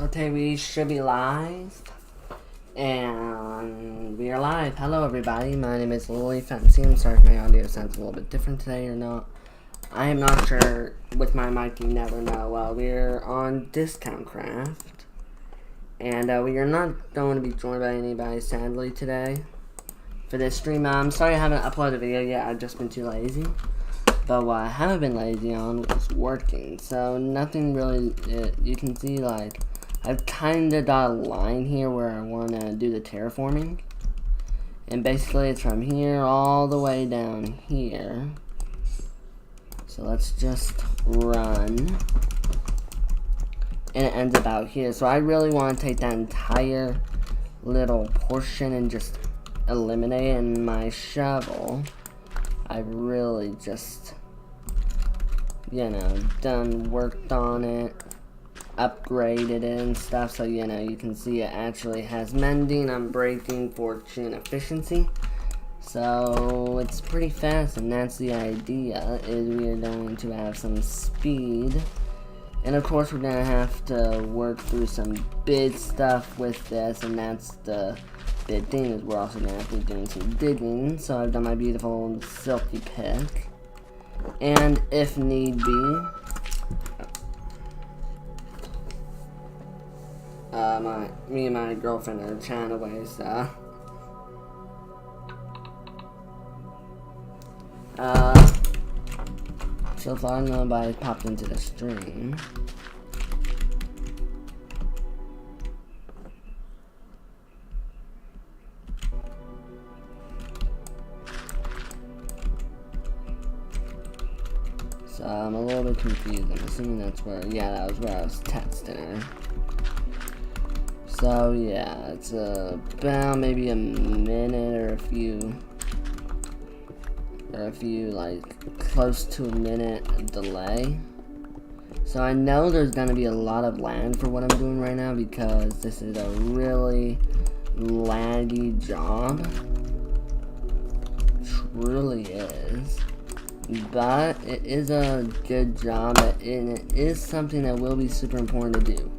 Okay, we should be live. And we are live. Hello everybody, my name is Lily Fancy. I'm sorry if my audio sounds a little bit different today or not. I am not sure. With my mic, you never know. We're on Discount Craft. And we are not going to be joined by anybody, sadly, today. For this stream, I'm sorry I haven't uploaded a video yet. I've just been too lazy. But what I haven't been lazy on was working. So nothing really, you can see like, I've kind of got a line here where I want to do the terraforming. And basically it's from here all the way down here. So let's just run. And it ends about here. So I really want to take that entire little portion and just eliminate it. And my shovel, I really just, you know, worked on it, upgraded it and stuff, so you know, you can see it actually has mending, unbreaking, fortune, efficiency. So it's pretty fast, and that's the idea, is we are going to have some speed. And of course we're gonna have to work through some big stuff with this, and that's the big thing, is we're also gonna have to be doing some digging. So I've done my beautiful silky pick, and if need be, me and my girlfriend are chatting away, so so far nobody popped into the stream. So I'm a little bit confused. I'm assuming that's where, yeah, that was where I was texting her. So yeah, it's about maybe a minute or a few like close to a minute delay. So I know there's gonna be a lot of lag for what I'm doing right now, because this is a really laggy job. Truly is. But it is a good job, and it is something that will be super important to do.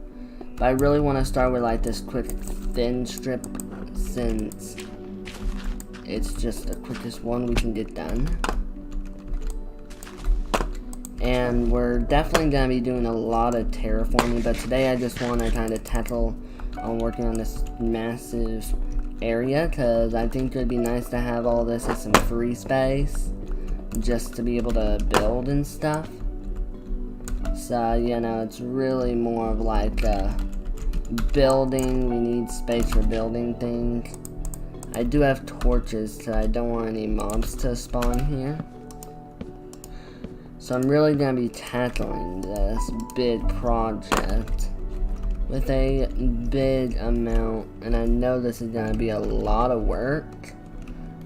But I really want to start with like this quick thin strip, since it's just the quickest one we can get done. And we're definitely going to be doing a lot of terraforming, but today I just want to kind of tackle on working on this massive area, because I think it would be nice to have all this as some free space, just to be able to build and stuff. So, you know, it's really more of like building, we need space for building things. I do have torches, so I don't want any mobs to spawn here. So I'm really going to be tackling this big project with a big amount, and I know this is going to be a lot of work,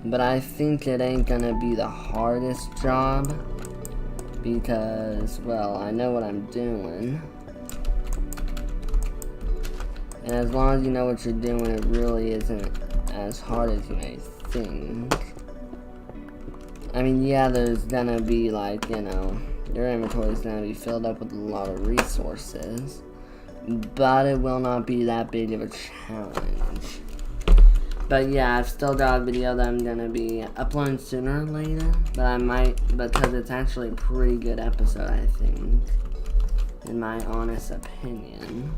but I think it ain't going to be the hardest job, because, well, I know what I'm doing. And as long as you know what you're doing, it really isn't as hard as you may think. I mean, yeah, there's gonna be like, you know, your inventory is gonna be filled up with a lot of resources, but it will not be that big of a challenge. But yeah, I've still got a video that I'm gonna be uploading sooner or later, but I might, because it's actually a pretty good episode, I think, in my honest opinion.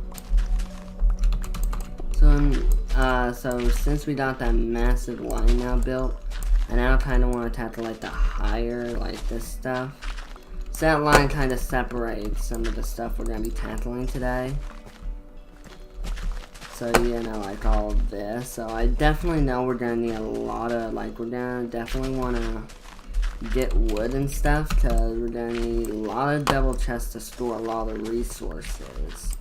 So since we got that massive line now built, I now kind of want to tackle like the higher, like this stuff. So that line kind of separates some of the stuff we're going to be tackling today. So, you know, like all of this. So I definitely know we're going to need a lot of, like, we're going to definitely want to get wood and stuff, because we're going to need a lot of double chests to store a lot of resources.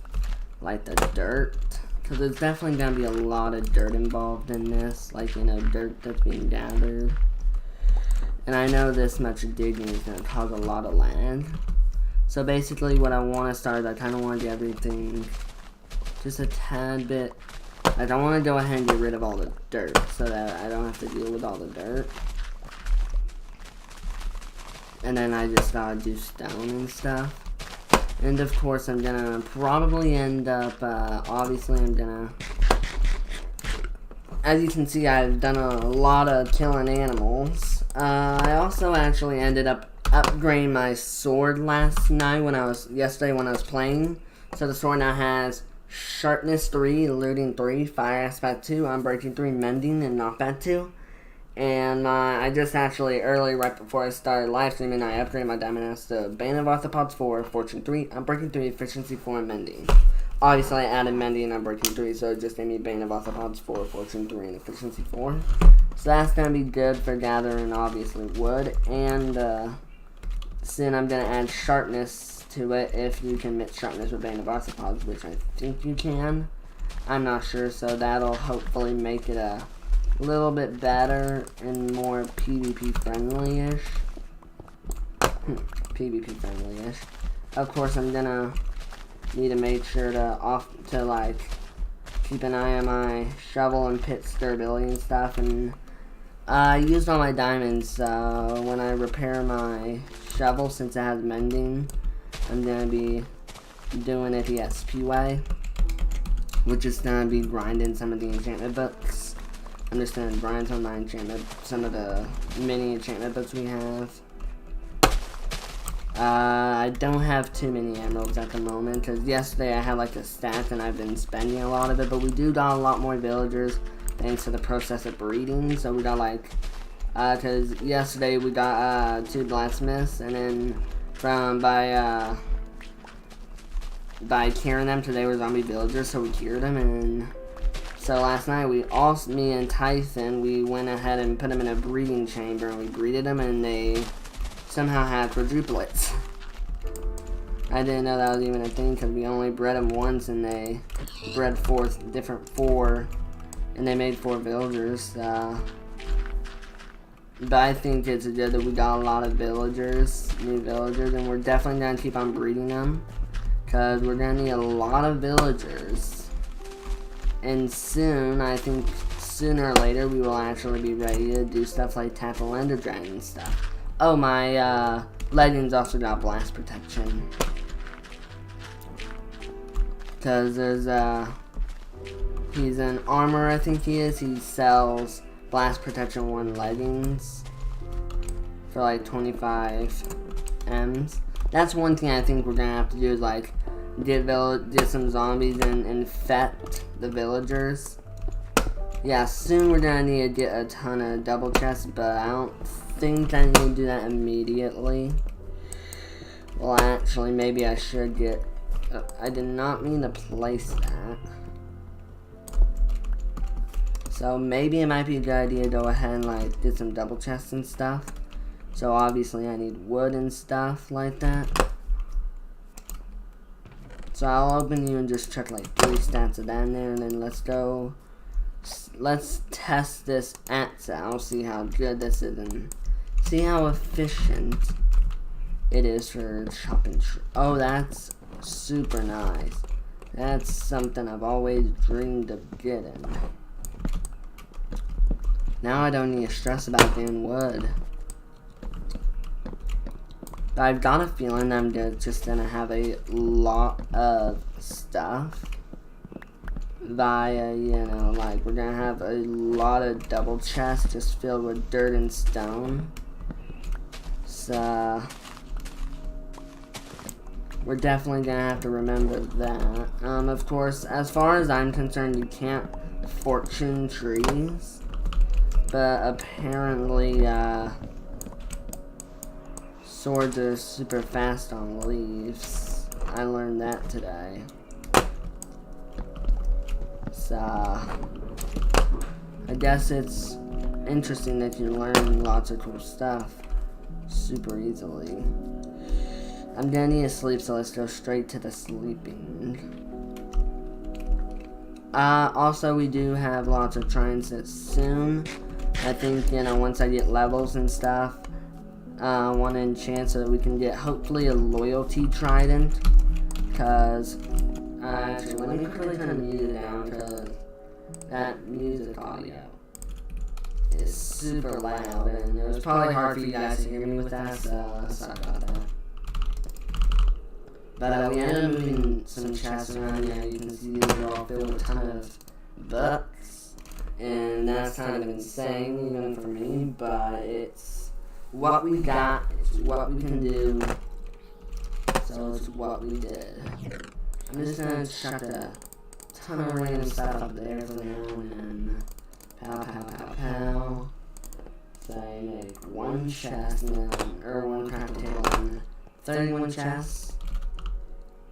Like the dirt. Because there's definitely going to be a lot of dirt involved in this, like, you know, dirt that's being gathered. And I know this much digging is going to cause a lot of land. So basically what I want to start is I kind of want to get everything just a tad bit, like I want to go ahead and get rid of all the dirt, so that I don't have to deal with all the dirt. And then I just gotta do stone and stuff. And of course, I'm gonna probably end up, obviously I'm gonna, as you can see, I've done a lot of killing animals. I also actually ended up upgrading my sword yesterday when I was playing. So the sword now has Sharpness 3, Looting 3, Fire Aspect 2, Unbreaking 3, Mending, and Knockback 2. And I just actually, right before I started live streaming, I upgraded my Diamond Axe to Bane of Arthropods 4, Fortune 3, Unbreaking 3, Efficiency 4, and Mending. Obviously, I added Mending and Unbreaking 3, so it just gave me Bane of Arthropods 4, Fortune 3, and Efficiency 4. So that's going to be good for gathering, obviously, wood. And soon I'm going to add Sharpness to it if you can mix Sharpness with Bane of Arthropods, which I think you can. I'm not sure, so that'll hopefully make it a little bit better and more PvP friendly-ish. PvP friendly-ish. Of course, I'm gonna need to make sure to like keep an eye on my shovel and pit's durability and stuff. And I used all my diamonds when I repair my shovel, since it has mending. I'm gonna be doing it the SP way, which is gonna be grinding some of the enchantment books. I'm just gonna grind some of the mini enchantment books we have. I don't have too many emeralds at the moment, because yesterday I had like a stack and I've been spending a lot of it, but we do got a lot more villagers thanks to the process of breeding. So we got like, because yesterday we got 2 blacksmiths, and then by curing them, because they were zombie villagers, so we cured them. And so last night, me and Tyson, we went ahead and put them in a breeding chamber, and we breeded them, and they somehow had quadruplets. I didn't know that was even a thing, because we only bred them once, and they bred 4, and they made 4 villagers. But I think it's good that we got a lot of new villagers, and we're definitely going to keep on breeding them, because we're going to need a lot of villagers. And soon, I think sooner or later, we will actually be ready to do stuff like tackle Ender Dragon and stuff. Oh, my leggings also got blast protection. Because there's he's an armor, I think he is. He sells blast protection 1 leggings for like 25 M's. That's one thing I think we're gonna have to do, is like get some zombies and infect the villagers. Yeah, soon we're gonna need to get a ton of double chests, but I don't think I need to do that immediately. Well, actually, maybe I should get. I did not mean to place that. So maybe it might be a good idea to go ahead and like get some double chests and stuff. So obviously I need wood and stuff like that. So I'll open you and just check like 3 stats of that in there, and then let's test this axe out, see how good this is, and see how efficient it is for chopping. Oh, that's super nice. That's something I've always dreamed of getting. Now I don't need to stress about getting wood. But I've got a feeling I'm just gonna have a lot of stuff via, like we're gonna have a lot of double chests just filled with dirt and stone. So we're definitely gonna have to remember that. Of course, as far as I'm concerned, you can't fortune trees, but apparently swords are super fast on leaves. I learned that today. So I guess it's interesting that you learn lots of cool stuff super easily. I'm gonna need to sleep, so let's go straight to the sleeping. Also, we do have lots of tries soon. I think, once I get levels and stuff, I want to enchant so that we can get, hopefully, a loyalty trident. Because, actually, let me quickly turn the music down, because that music audio is super loud, and it was probably hard for you guys to hear me with that, so sorry about that. But we ended up moving some chests around. Yeah, you can see these are all filled with a ton of books. And that's kind of insane even for me, but it's what we got, it's what we can do, so it's what we did. I'm just gonna chuck a ton of random stuff up there for now, and pow, pow, pow, pow. So I make one chest, or one crafting table, and 31 chests.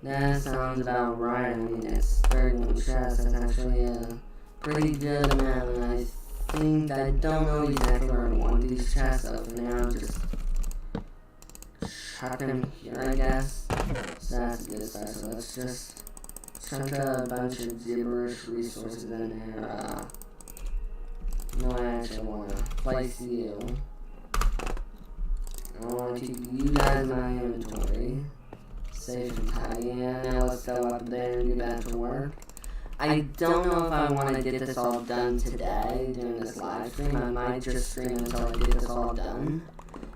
That sounds about right. I mean, it's 31 chests. That's actually a pretty good amount. And I think I don't know exactly where I want these chests, so for now, just chuck them here, I guess. So that's a good start. So let's just chuck a bunch of gibberish resources in there. No, I actually want to place you. I want to keep you guys in my inventory. Safe and tidy. Yeah, now let's go up there and get back to work. I don't know if I want to get this all done today during this live stream. I might just stream until I get this all done.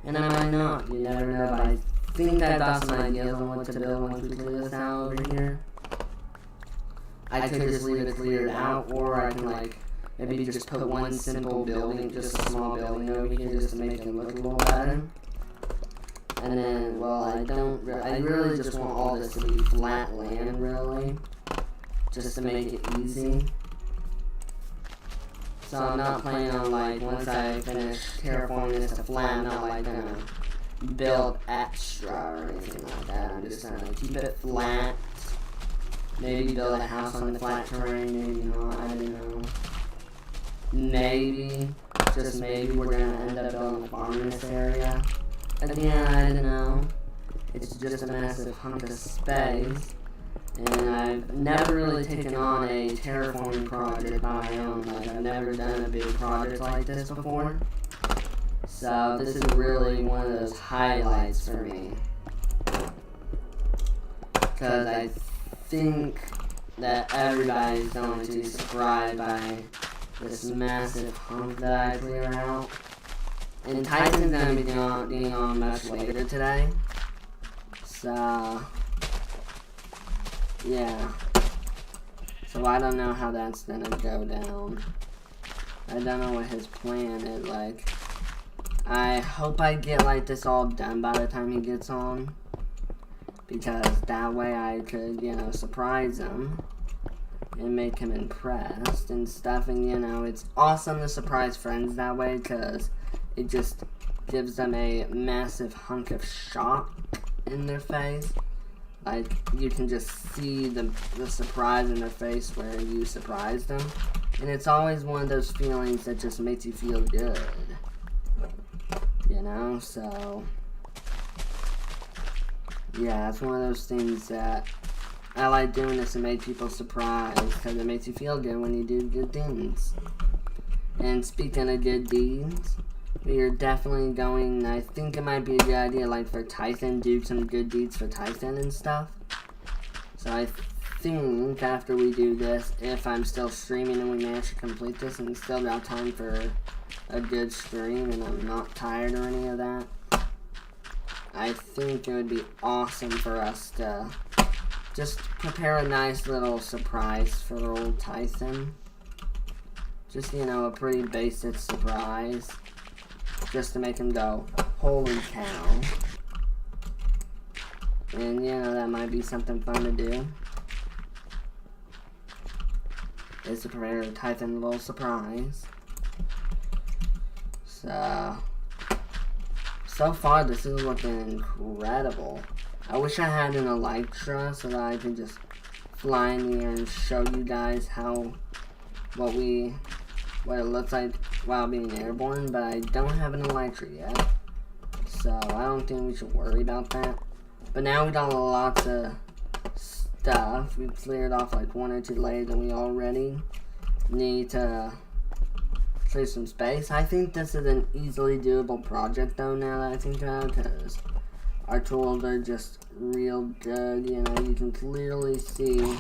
And I might not. You never know. But I think I've got some ideas on what to build once we clear this out over here. I could just leave it cleared out, or I can, like, maybe just put one simple building, just a small building over here just to make it look a little better. And then, well, I really just want all this to be flat land, really. Just to make it easy. So I'm not planning on, like, once I finish terraforming this to flat, I'm not, like, gonna build extra or anything like that. I'm just gonna keep it flat. Maybe build a house on the flat terrain, maybe not, I don't know. Maybe, just maybe, we're gonna end up building a farm in this area. Again, I don't know. It's just a massive hunk of space. And I've never really taken on a terraforming project by my own. Like, I've never done a big project like this before. So this is really one of those highlights for me. Because I think that everybody's going to be surprised by this massive hunk that I clear out. And Titan's gonna be being on much later today. So yeah. So I don't know how that's gonna go down. I don't know what his plan is. Like, I hope I get like this all done by the time he gets on, because that way I could, you know, surprise him and make him impressed and stuff. And you know, it's awesome to surprise friends that way, because it just gives them a massive hunk of shock in their face. Like, you can just see the surprise in their face where you surprised them. And it's always one of those feelings that just makes you feel good. You know, so yeah, it's one of those things that I like doing this to make people surprised, because it makes you feel good when you do good things. And speaking of good deeds, we are definitely going, I think it might be a good idea, like, for Tyson, do some good deeds for Tyson and stuff. So I think after we do this, if I'm still streaming and we manage to complete this and still got time for a good stream and I'm not tired or any of that, I think it would be awesome for us to just prepare a nice little surprise for old Tyson. Just, you know, a pretty basic surprise. Just to make him go, holy cow. And, you know, that might be something fun to do. Is to prepare a Titan little surprise. So far this is looking incredible. I wish I had an Elytra so that I could just fly in the air and show you guys what it looks like while being airborne, but I don't have an Elytra yet, so I don't think we should worry about that. But now we got lots of stuff. We've cleared off like 1 or 2 layers, and we already need to clear some space. I think this is an easily doable project though, now that I think about it, because our tools are just real good. You know, you can clearly see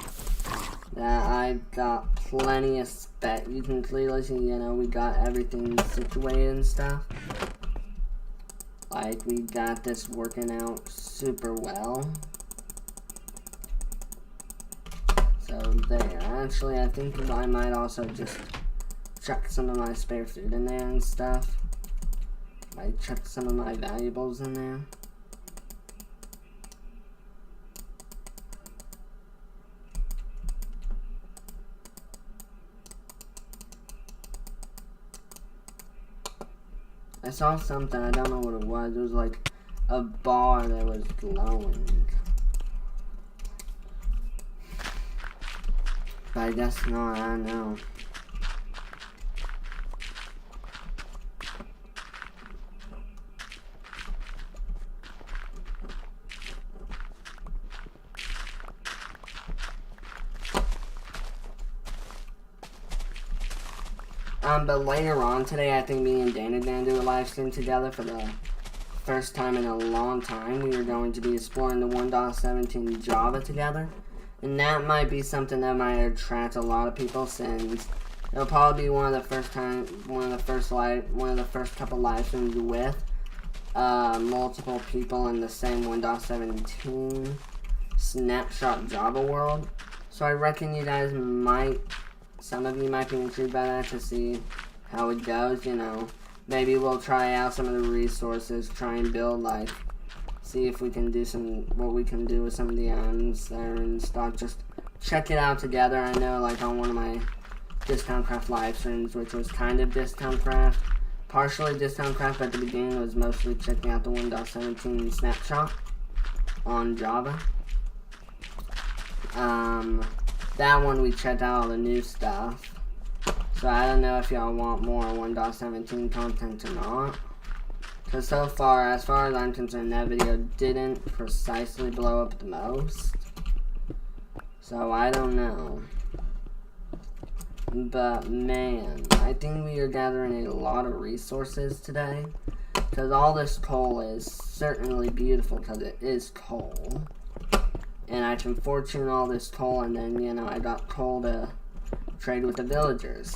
that I've got plenty of spec. You can clearly see, you know, we got everything situated and stuff. Like, we got this working out super well. go there. Actually, I think I might also just chuck some of my spare food in there and stuff. I chuck some of my valuables in there. I saw something, I don't know what it was. It was like a bar that was glowing. But I guess not, I don't know. But later on today, I think me and Dana are going to do a live stream together for the first time in a long time. We are going to be exploring the 1.17 Java together. And that might be something that might attract a lot of people, since it'll probably be one of the first couple live streams with multiple people in the same 1.17 snapshot Java world. So I reckon you guys might, some of you might be intrigued by that to see how it goes, you know. Maybe we'll try out some of the resources, try and build, like, see if we can do what we can do with some of the items there and stuff. Just check it out together. I know, like, on one of my Discount Craft live streams, which was kind of Discount Craft, partially Discount Craft, but at the beginning it was mostly checking out the 1.17 snapshot on Java. That one we checked out all the new stuff. So I don't know if y'all want more 1.17 content or not. Because so far, as far as I'm concerned, that video didn't precisely blow up the most. So I don't know. But man, I think we are gathering a lot of resources today. Because all this coal is certainly beautiful because it is coal. And I can fortune all this coal, and then, you know, I got coal to trade with the villagers.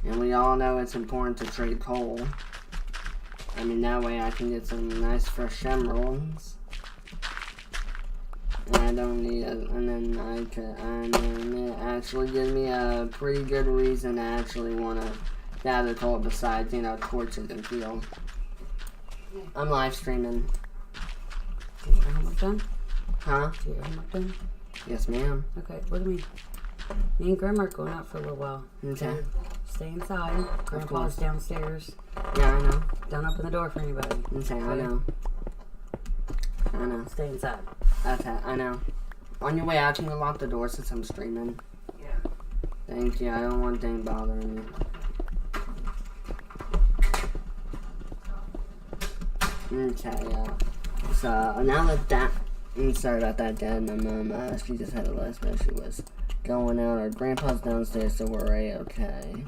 And we all know it's important to trade coal. I mean, that way I can get some nice fresh emeralds. And I don't need and then it actually gives me a pretty good reason to actually want to gather coal besides, you know, torches and fuel. I'm live streaming. Is your homework done? Huh? Is your homework done? Yes, ma'am. Okay, look at me. Me and Grandma are going out for a little while. Okay. Stay inside. Grandpa's downstairs. Yeah, I know. Don't open the door for anybody. Okay, I know. I know. Stay inside. Okay, I know. On your way out, can you lock the door since I'm streaming? Yeah. Thank you. I don't want anything bothering me. Okay, so now that I'm sorry about that, Dad. My mom, she just had a last minute. She was going out. Our grandpa's downstairs, so we're okay.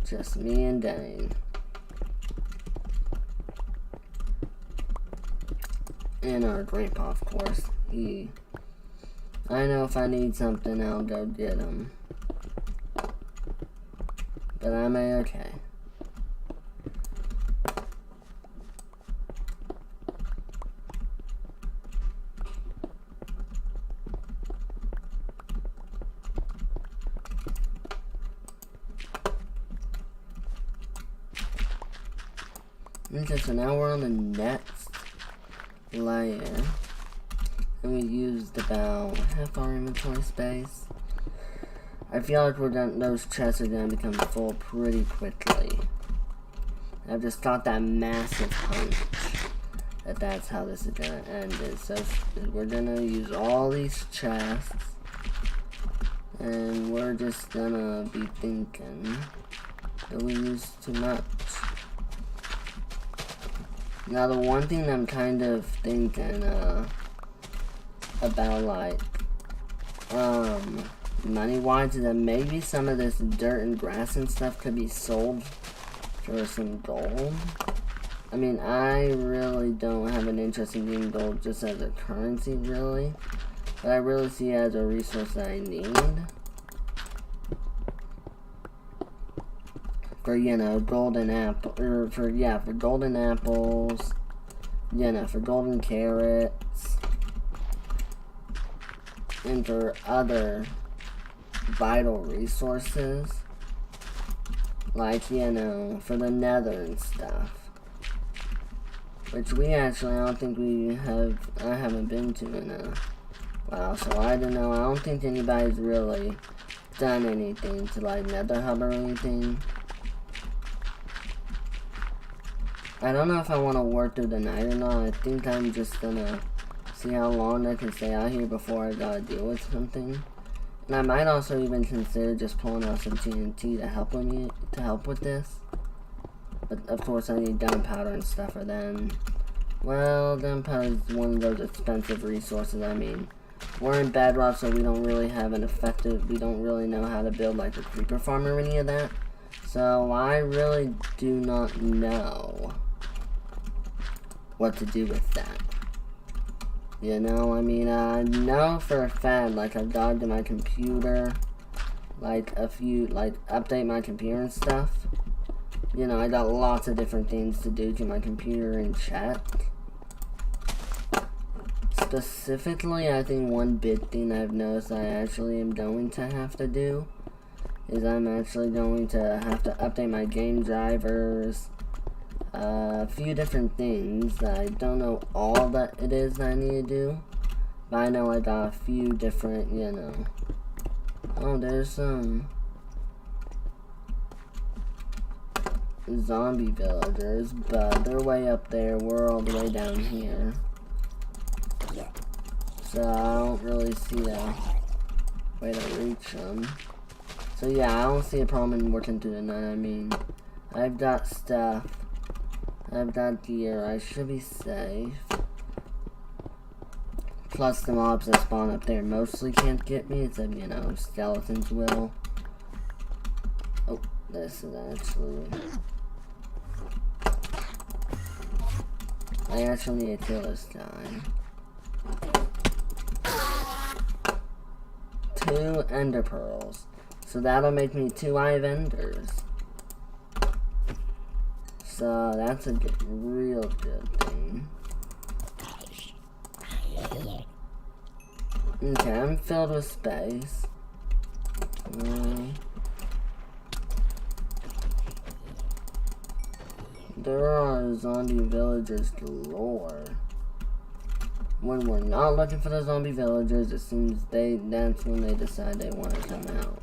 Just me and Dane. And our grandpa, of course. I know if I need something, I'll go get him. But I'm okay. Okay, so now we're on the next layer, and we used about half our inventory space. I feel like those chests are gonna become full pretty quickly. I've just got that massive hunch that that's how this is gonna end. So we're gonna use all these chests, and we're just gonna be thinking that we use too much. Now, the one thing I'm kind of thinking about, like, money-wise, is that maybe some of this dirt and grass and stuff could be sold for some gold. I mean, I really don't have an interest in getting gold just as a currency, really. But I really see it as a resource that I need. For, you know, golden apple, or for golden apples, you know, for golden carrots, and for other vital resources, like, you know, for the nether and stuff. Which we actually, I don't think we have, I haven't been to in a while, so I don't know. I don't think anybody's really done anything to, like, nether hub or anything. I don't know if I want to work through the night or not. I think I'm just gonna see how long I can stay out here before I gotta deal with something. And I might also even consider just pulling out some TNT to help with this. But of course I need gunpowder and stuff for them. Well, gunpowder is one of those expensive resources. I mean, we're in Bedrock, so we don't really have an effective, we don't really know how to build like a creeper farm or any of that. So I really do not know what to do with that. You know, I mean, I know for a fact, like, I've gone to my computer, like, update my computer and stuff. You know, I got lots of different things to do to my computer and chat. Specifically, I think one big thing I've noticed I actually am going to have to do is I'm actually going to have to update my game drivers, a few different things. I don't know all that it is that I need to do, but I know I got a few different, you know. Oh, there's some zombie villagers, but they're way up there. We're all the way down here, so I don't really see a way to reach them. So yeah, I don't see a problem in working through the night. I mean, I've got stuff, I've got gear, I should be safe. Plus the mobs that spawn up there mostly can't get me, except, you know, skeletons will. Oh, this is actually... I actually need to kill this guy. 2 ender pearls. So that'll make me 2 eye vendors. So that's a good, real good thing. Okay, I'm filled with space. There are zombie villagers galore. When we're not looking for the zombie villagers, as soon as that's when they decide they want to come out.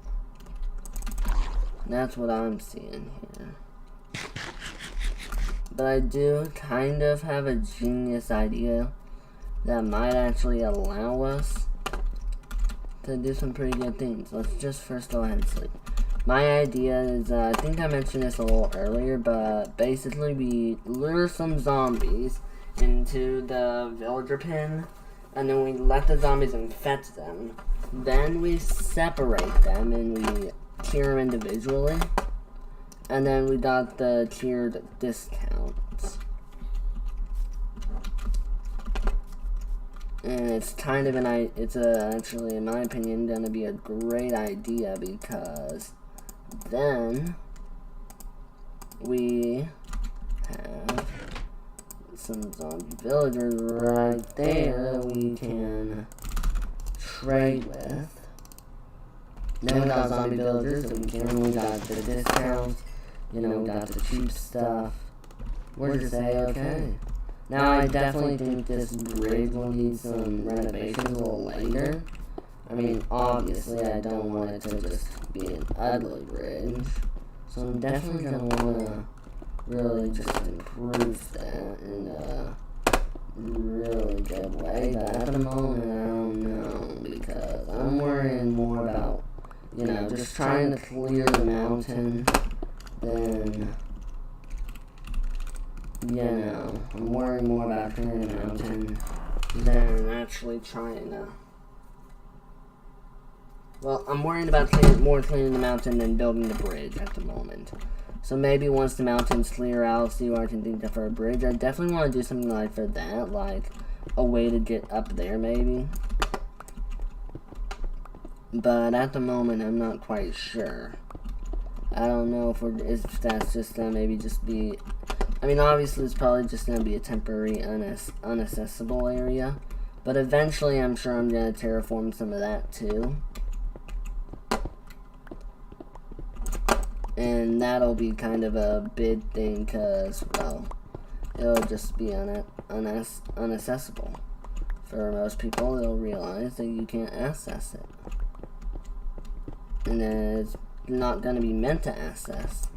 That's what I'm seeing here. But I do kind of have a genius idea that might actually allow us to do some pretty good things. Let's just first go ahead and sleep. My idea is, I think I mentioned this a little earlier, but basically we lure some zombies into the villager pen, and then we let the zombies infect them. Then we separate them and we tier them individually, and then we got the tiered discounts. And it's kind of actually, in my opinion, gonna be a great idea, because then we have some zombie villagers right there we can trade with. Then we got zombie villagers, so we got the discounts, you know, we got the cheap stuff. We're just A-okay. Now I definitely think this bridge will need some renovations a little later. I mean, obviously I don't want it to just be an ugly bridge, so I'm definitely gonna wanna really just improve that in a really good way. But at the moment I don't know, because I'm worrying more about, you know, just trying to clear the mountain than, you know, I'm worrying more about clearing the mountain than actually trying to. Well, I'm worried about clearing the mountain than building the bridge at the moment. So maybe once the mountain's clear, I'll see what I can think of for a bridge. I definitely want to do something like for that, like a way to get up there maybe. But at the moment, I'm not quite sure. I don't know if that's just gonna maybe just be... I mean, obviously it's probably just gonna be a temporary unaccessible area. But eventually, I'm sure I'm going to terraform some of that too. And that'll be kind of a big thing because, well, it'll just be unaccessible. For most people, they'll realize that you can't access it. And then it's not going to be meant to access.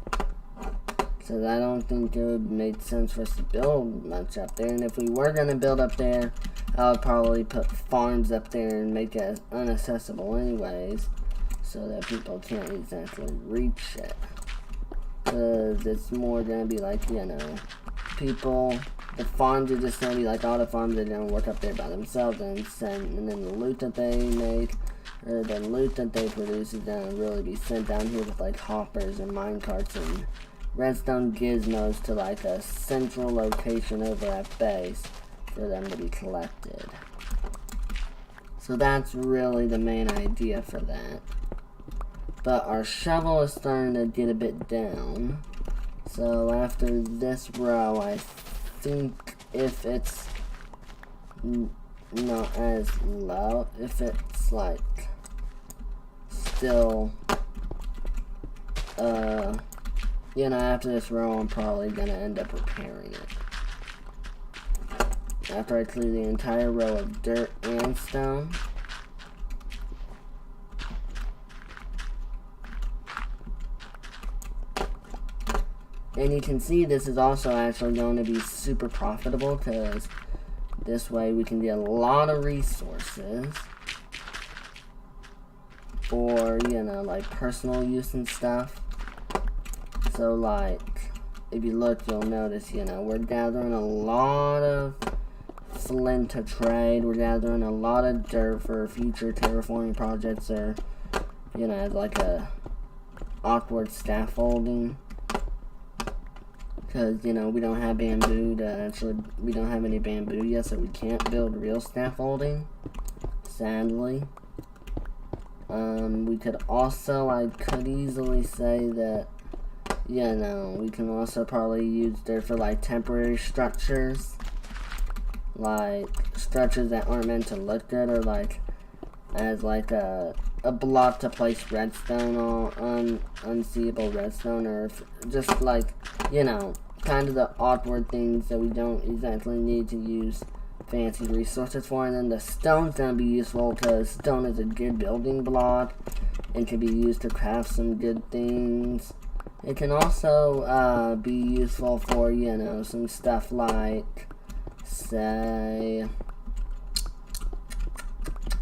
So I don't think it would make sense for us to build much up there. And if we were going to build up there, I would probably put farms up there and make it unaccessible anyways, so that people can't exactly reach it. Because it's more going to be like, you know, people, the farms are just going to be like all the farms are going to work up there by themselves, and then the loot that they make, or the loot that they produce is going to really be sent down here with like hoppers and minecarts and redstone gizmos to like a central location over at base for them to be collected. So that's really the main idea for that. But our shovel is starting to get a bit down. So after this row, I think if it's not as low, if it's like still, you know, after this row, I'm probably gonna end up repairing it. After I clear the entire row of dirt and stone. And you can see this is also actually going to be super profitable because this way we can get a lot of resources for, you know, like personal use and stuff. So like, if you look, you'll notice, you know, we're gathering a lot of flint to trade. We're gathering a lot of dirt for future terraforming projects, or, you know, as like a awkward scaffolding. Because, you know, we don't have bamboo to actually, we don't have any bamboo yet, so we can't build real scaffolding, sadly. We could also, I could easily say that, you know, we can also probably use dirt for like temporary structures. Like structures that aren't meant to look good, or like as like a block to place redstone on, unseeable redstone, or just like, you know, kind of the awkward things that we don't exactly need to use fancy resources for. And then the stone's gonna be useful because stone is a good building block and can be used to craft some good things. It can also be useful for, you know, some stuff like, say,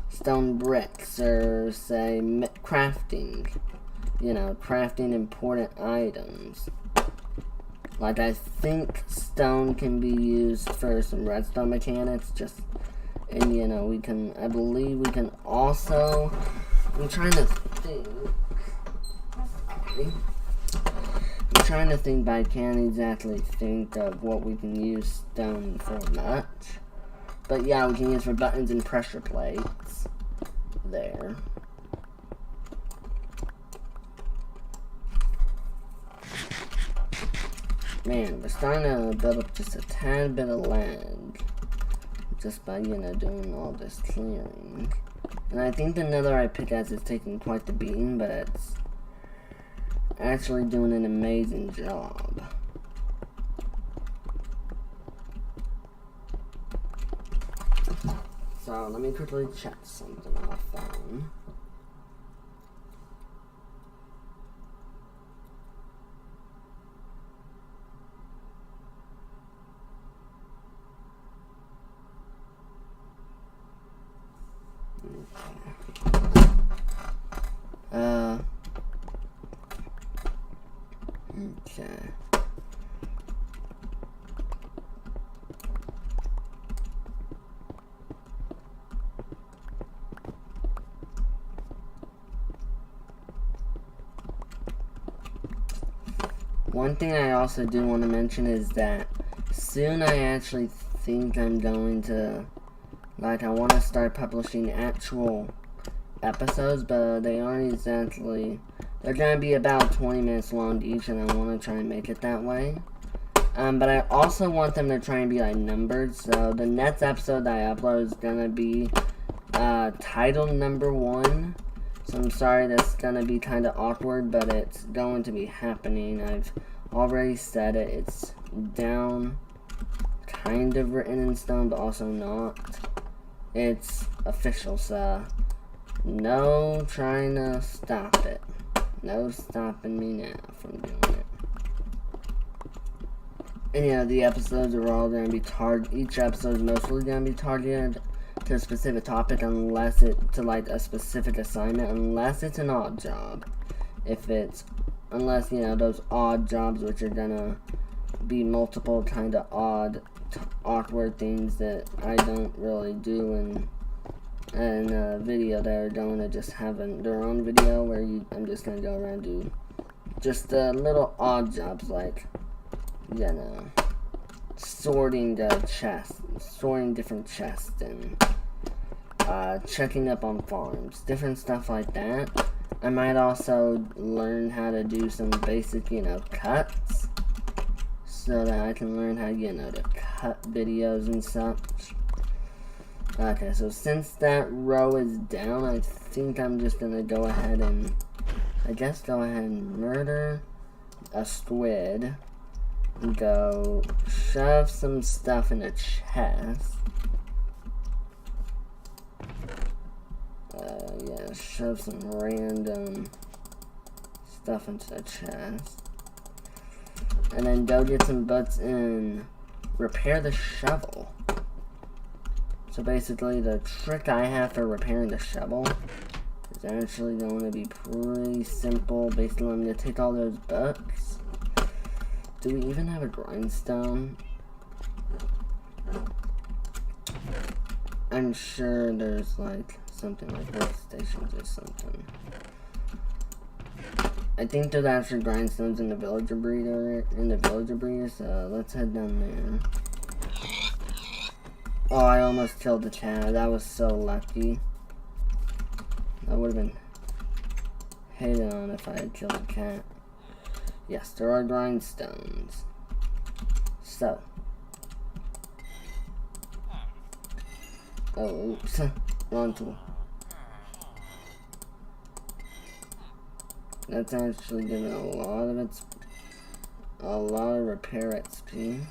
stone bricks, or say crafting, you know, crafting important items. Like, I think stone can be used for some redstone mechanics, just, and, you know, we can, I believe we can also, I'm trying to think, but I can't exactly think of what we can use stone for much. But yeah, we can use for buttons and pressure plates there. Man, we're starting to build up just a tad bit of land just by, you know, doing all this clearing. And I think the netherite pickaxe is taking quite the beating, but it's actually doing an amazing job. So let me quickly check something on my phone. Okay. One thing I also do want to mention is that soon I actually think I'm going to, like, I want to start publishing actual episodes, but they aren't exactly, they're going to be about 20 minutes long each, and I want to try and make it that way. But I also want them to try and be like numbered. So the next episode that I upload is gonna be title number 1. So I'm sorry that's gonna be kind of awkward, but it's going to be happening. I've already said it. It's down, kind of written in stone, but also not. It's official, so no trying to stop it. No stopping me now from doing it. And yeah, the episodes are all going to be each episode is mostly going to be targeted to a specific topic, unless to like a specific assignment, unless it's an odd job. Unless, you know, those odd jobs, which are going to be multiple kind of awkward things that I don't really do in a video, they're going to just have their own video where I'm just going to go around and do just little odd jobs like, you know, sorting different chests and checking up on farms, different stuff like that. I might also learn how to do some basic, you know, cuts, so that I can learn how, you know, to cut videos and such. Okay, so since that row is down, I think I'm just gonna go ahead and, murder a squid, and go shove some stuff in a chest. Yeah, shove some random stuff into the chest. And then go get some butts and repair the shovel. So basically, the trick I have for repairing the shovel is actually going to be pretty simple. Basically, I'm going to take all those butts. Do we even have a grindstone? I'm sure there's like something like workstations or something. I think there's actually grindstones in the villager breeder, so let's head down there. Oh, I almost killed the cat. That was so lucky. That would have been hated on if I had killed the cat. Yes, there are grindstones. So. Oh, oops. Wrong tool. That's actually giving a lot of repair XP.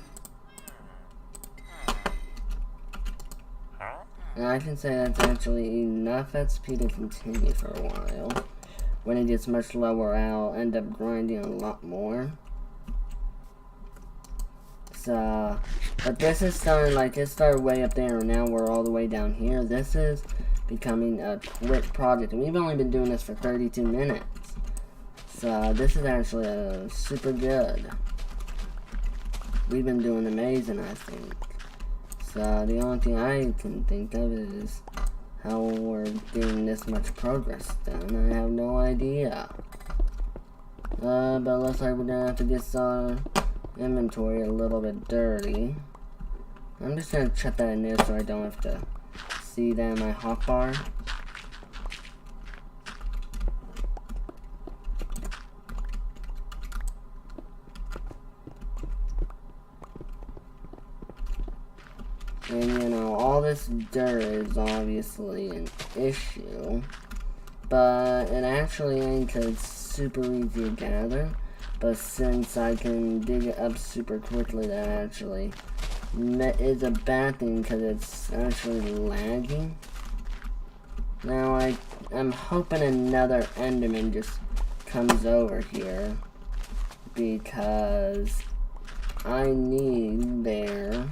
And I can say that's actually enough XP to continue for a while. When it gets much lower, I'll end up grinding a lot more. So, but this is starting, like, it started way up there, and now we're all the way down here. This is becoming a quick project, and we've only been doing this for 32 minutes. So, this is actually super good. We've been doing amazing, I think. So, the only thing I can think of is how we're getting this much progress done. I have no idea. But it looks like we're gonna have to get our inventory a little bit dirty. I'm just gonna check that in there so I don't have to see that in my hotbar. And you know, all this dirt is obviously an issue, but it actually ain't, 'cause it's super easy to gather. But since I can dig it up super quickly, that actually is a bad thing, because it's actually lagging. Now I'm hoping another Enderman just comes over here, because I need their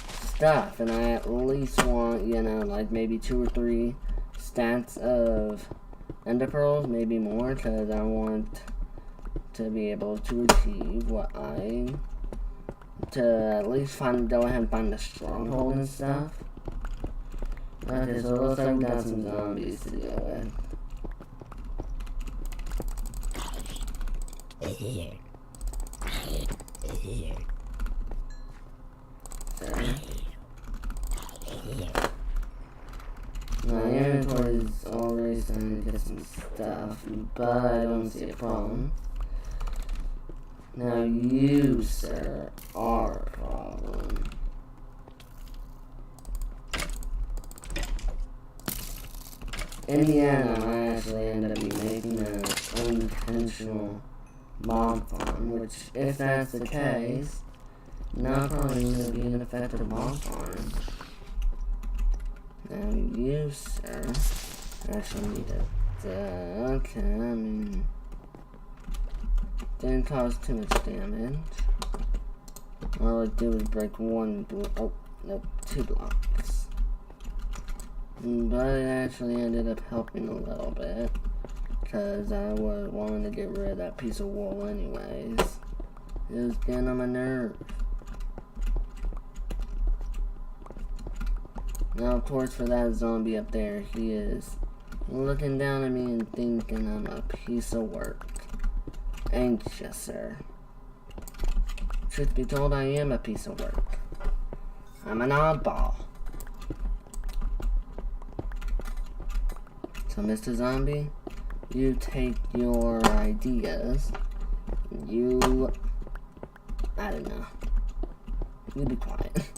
stuff, and I at least want, you know, like maybe 2 or 3 stacks of ender pearls, maybe more, because I want to be able to achieve to at least go ahead and find the stronghold and stuff. Okay, so it looks like we got some zombies to deal with. My inventory is already starting to get some stuff, but I don't see a problem. Now you, sir, are a problem. In the end, I actually ended up making an unintentional mob farm, which, if that's the case, now probably going to be an effective mob farm. Now you, sir, actually need it. Okay, I mean, didn't cause too much damage. All I do is break one oh, nope, 2 blocks. But it actually ended up helping a little bit, because I was wanting to get rid of that piece of wool anyways. It was getting on my nerves. Now, of course, for that zombie up there, he is looking down at me and thinking I'm a piece of work. Ain't ya, sir? Truth be told, I am a piece of work. I'm an oddball. So, Mr. Zombie, you take your ideas, I don't know, you be quiet.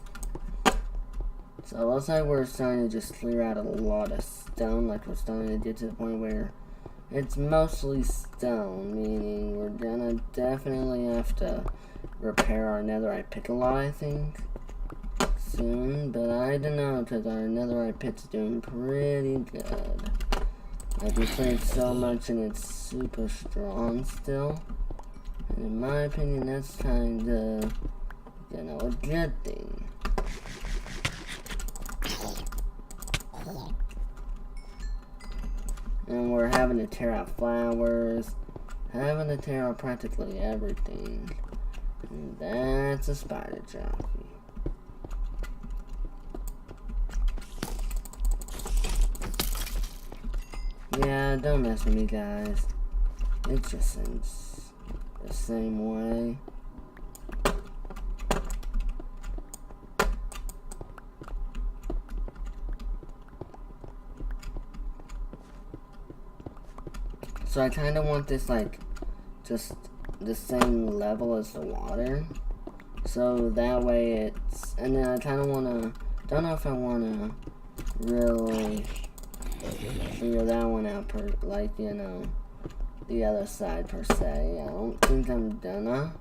So, it looks like we're starting to just clear out a lot of stone, like we're starting to get to the point where it's mostly stone, meaning we're gonna definitely have to repair our netherite pick a lot, I think, soon, but I don't know, because our netherite pit's doing pretty good. Like, we played so much and it's super strong still. And in my opinion, that's kind of, you know, a good thing. And we're having to tear out flowers, having to tear out practically everything. And that's a spider jockey. Yeah, don't mess with me, guys. It just seems the same way. So I kind of want this, like, just the same level as the water. So that way it's, and then I kind of want to, don't know if I want to really figure that one out, like, you know, the other side per se. I don't think I'm gonna,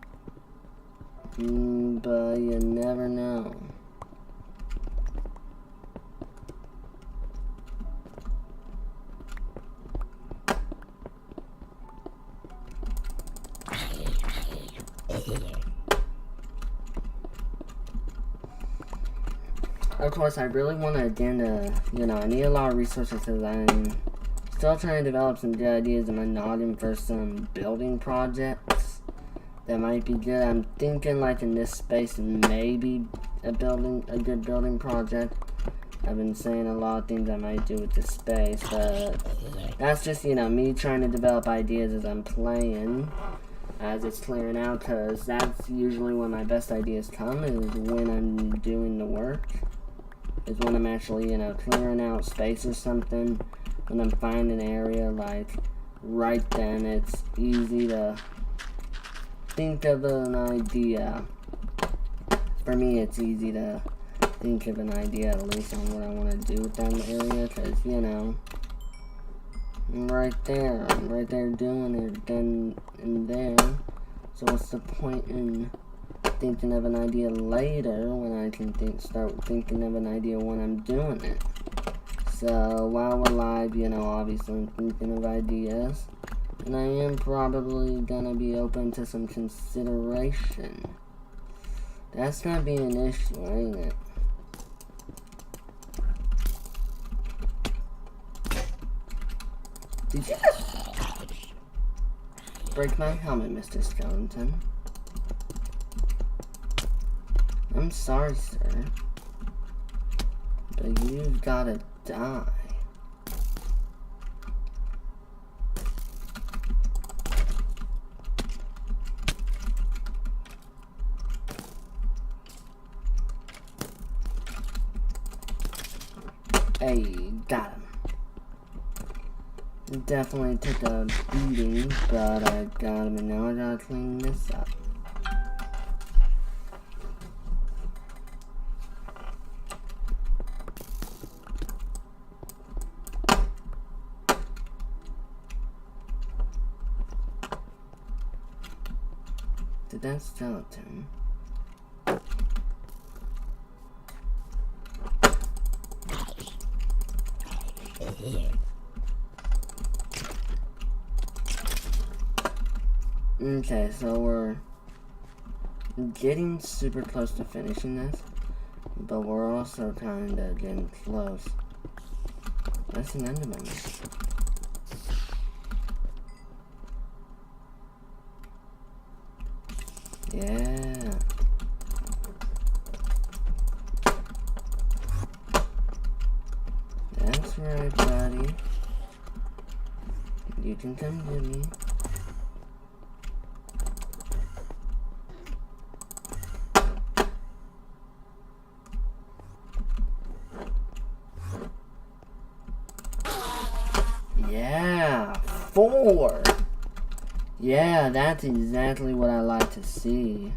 but you never know. Of course, I really want to get into, you know, I need a lot of resources because I'm still trying to develop some good ideas in my noggin for some building projects that might be good. I'm thinking, like, in this space, maybe a good building project. I've been saying a lot of things I might do with this space, but that's just, you know, me trying to develop ideas as I'm playing, as it's clearing out, because that's usually when my best ideas come, is when I'm doing the work. Is when I'm actually, you know, clearing out space or something. When I'm finding an area, like, right then, it's easy to think of an idea. For me, it's easy to think of an idea, at least, on what I want to do with that area, because, you know, I'm right there doing it, then and there. So what's the point in thinking of an idea later when I can start thinking of an idea when I'm doing it? So while we're live, you know, obviously I'm thinking of ideas, and I am probably gonna be open to some consideration. That's gonna be an issue, ain't it? Did you just break my helmet, Mr. Skeleton? I'm sorry, sir, but you've gotta die. Hey, got him. Definitely took a beating, but I got him, and now I gotta clean this up. to that skeleton. Okay, so we're getting super close to finishing this, but we're also kind of getting close. That's an enderman. Yeah. That's right, buddy. You can come to me. Yeah, 4. Yeah, that's exactly what I like to see.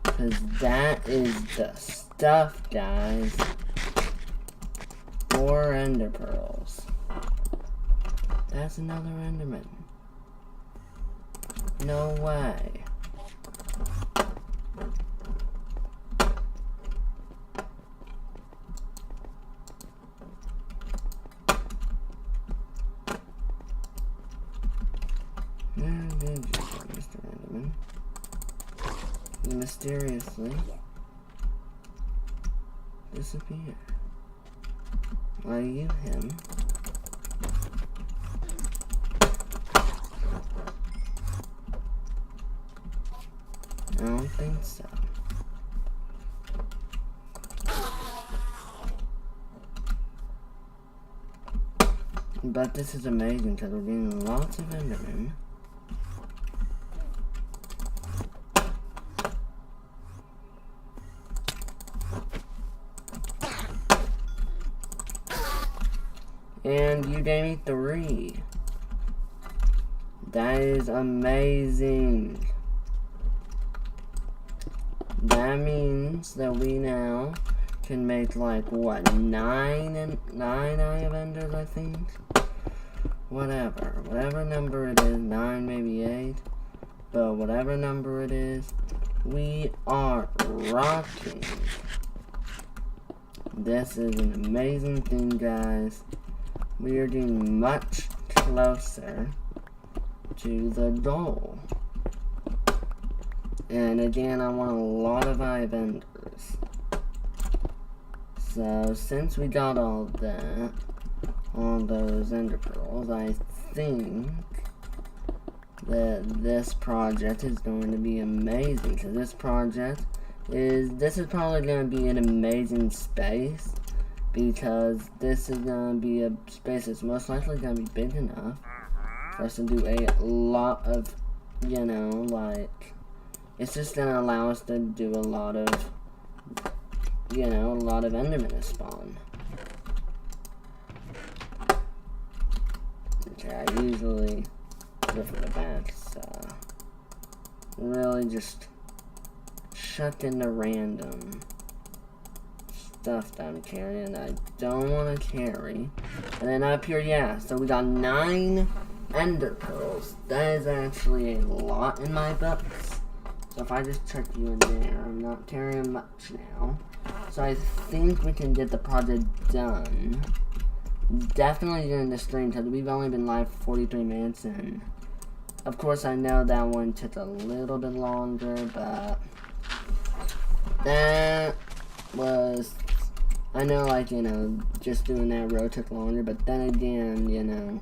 Because that is the stuff, guys. 4 ender pearls. That's another enderman. No way. Where did you go, Mr. Enderman? You mysteriously disappear. Are you him? I don't think so. But this is amazing because we're getting lots of endermen. And you gave me 3. That is amazing. That means that we now can make like what, 9 Eye of Enders, I think. Whatever number it is, 9 maybe 8, but whatever number it is, we are rocking. This is an amazing thing, guys. We are getting much closer to the goal. And again, I want a lot of Eye of Enders. So, since we got all that, all those ender pearls, I think that this project is going to be amazing. Because this is probably going to be an amazing space. Because this is going to be a space that's most likely going to be big enough for us to do a lot of, you know, like, it's just going to allow us to do a lot of, you know, a lot of endermen to spawn. Okay, I usually go for the bats, really just chuck in the random stuff that I'm carrying that I don't want to carry. And then up here, yeah, so we got 9 ender pearls. That is actually a lot in my books. So if I just chuck you in there, I'm not carrying much now. So I think we can get the project done. Definitely during the stream, because we've only been live for 43 minutes, and of course I know that one took a little bit longer, but that was, I know, like, you know, just doing that row took longer, but then again, you know,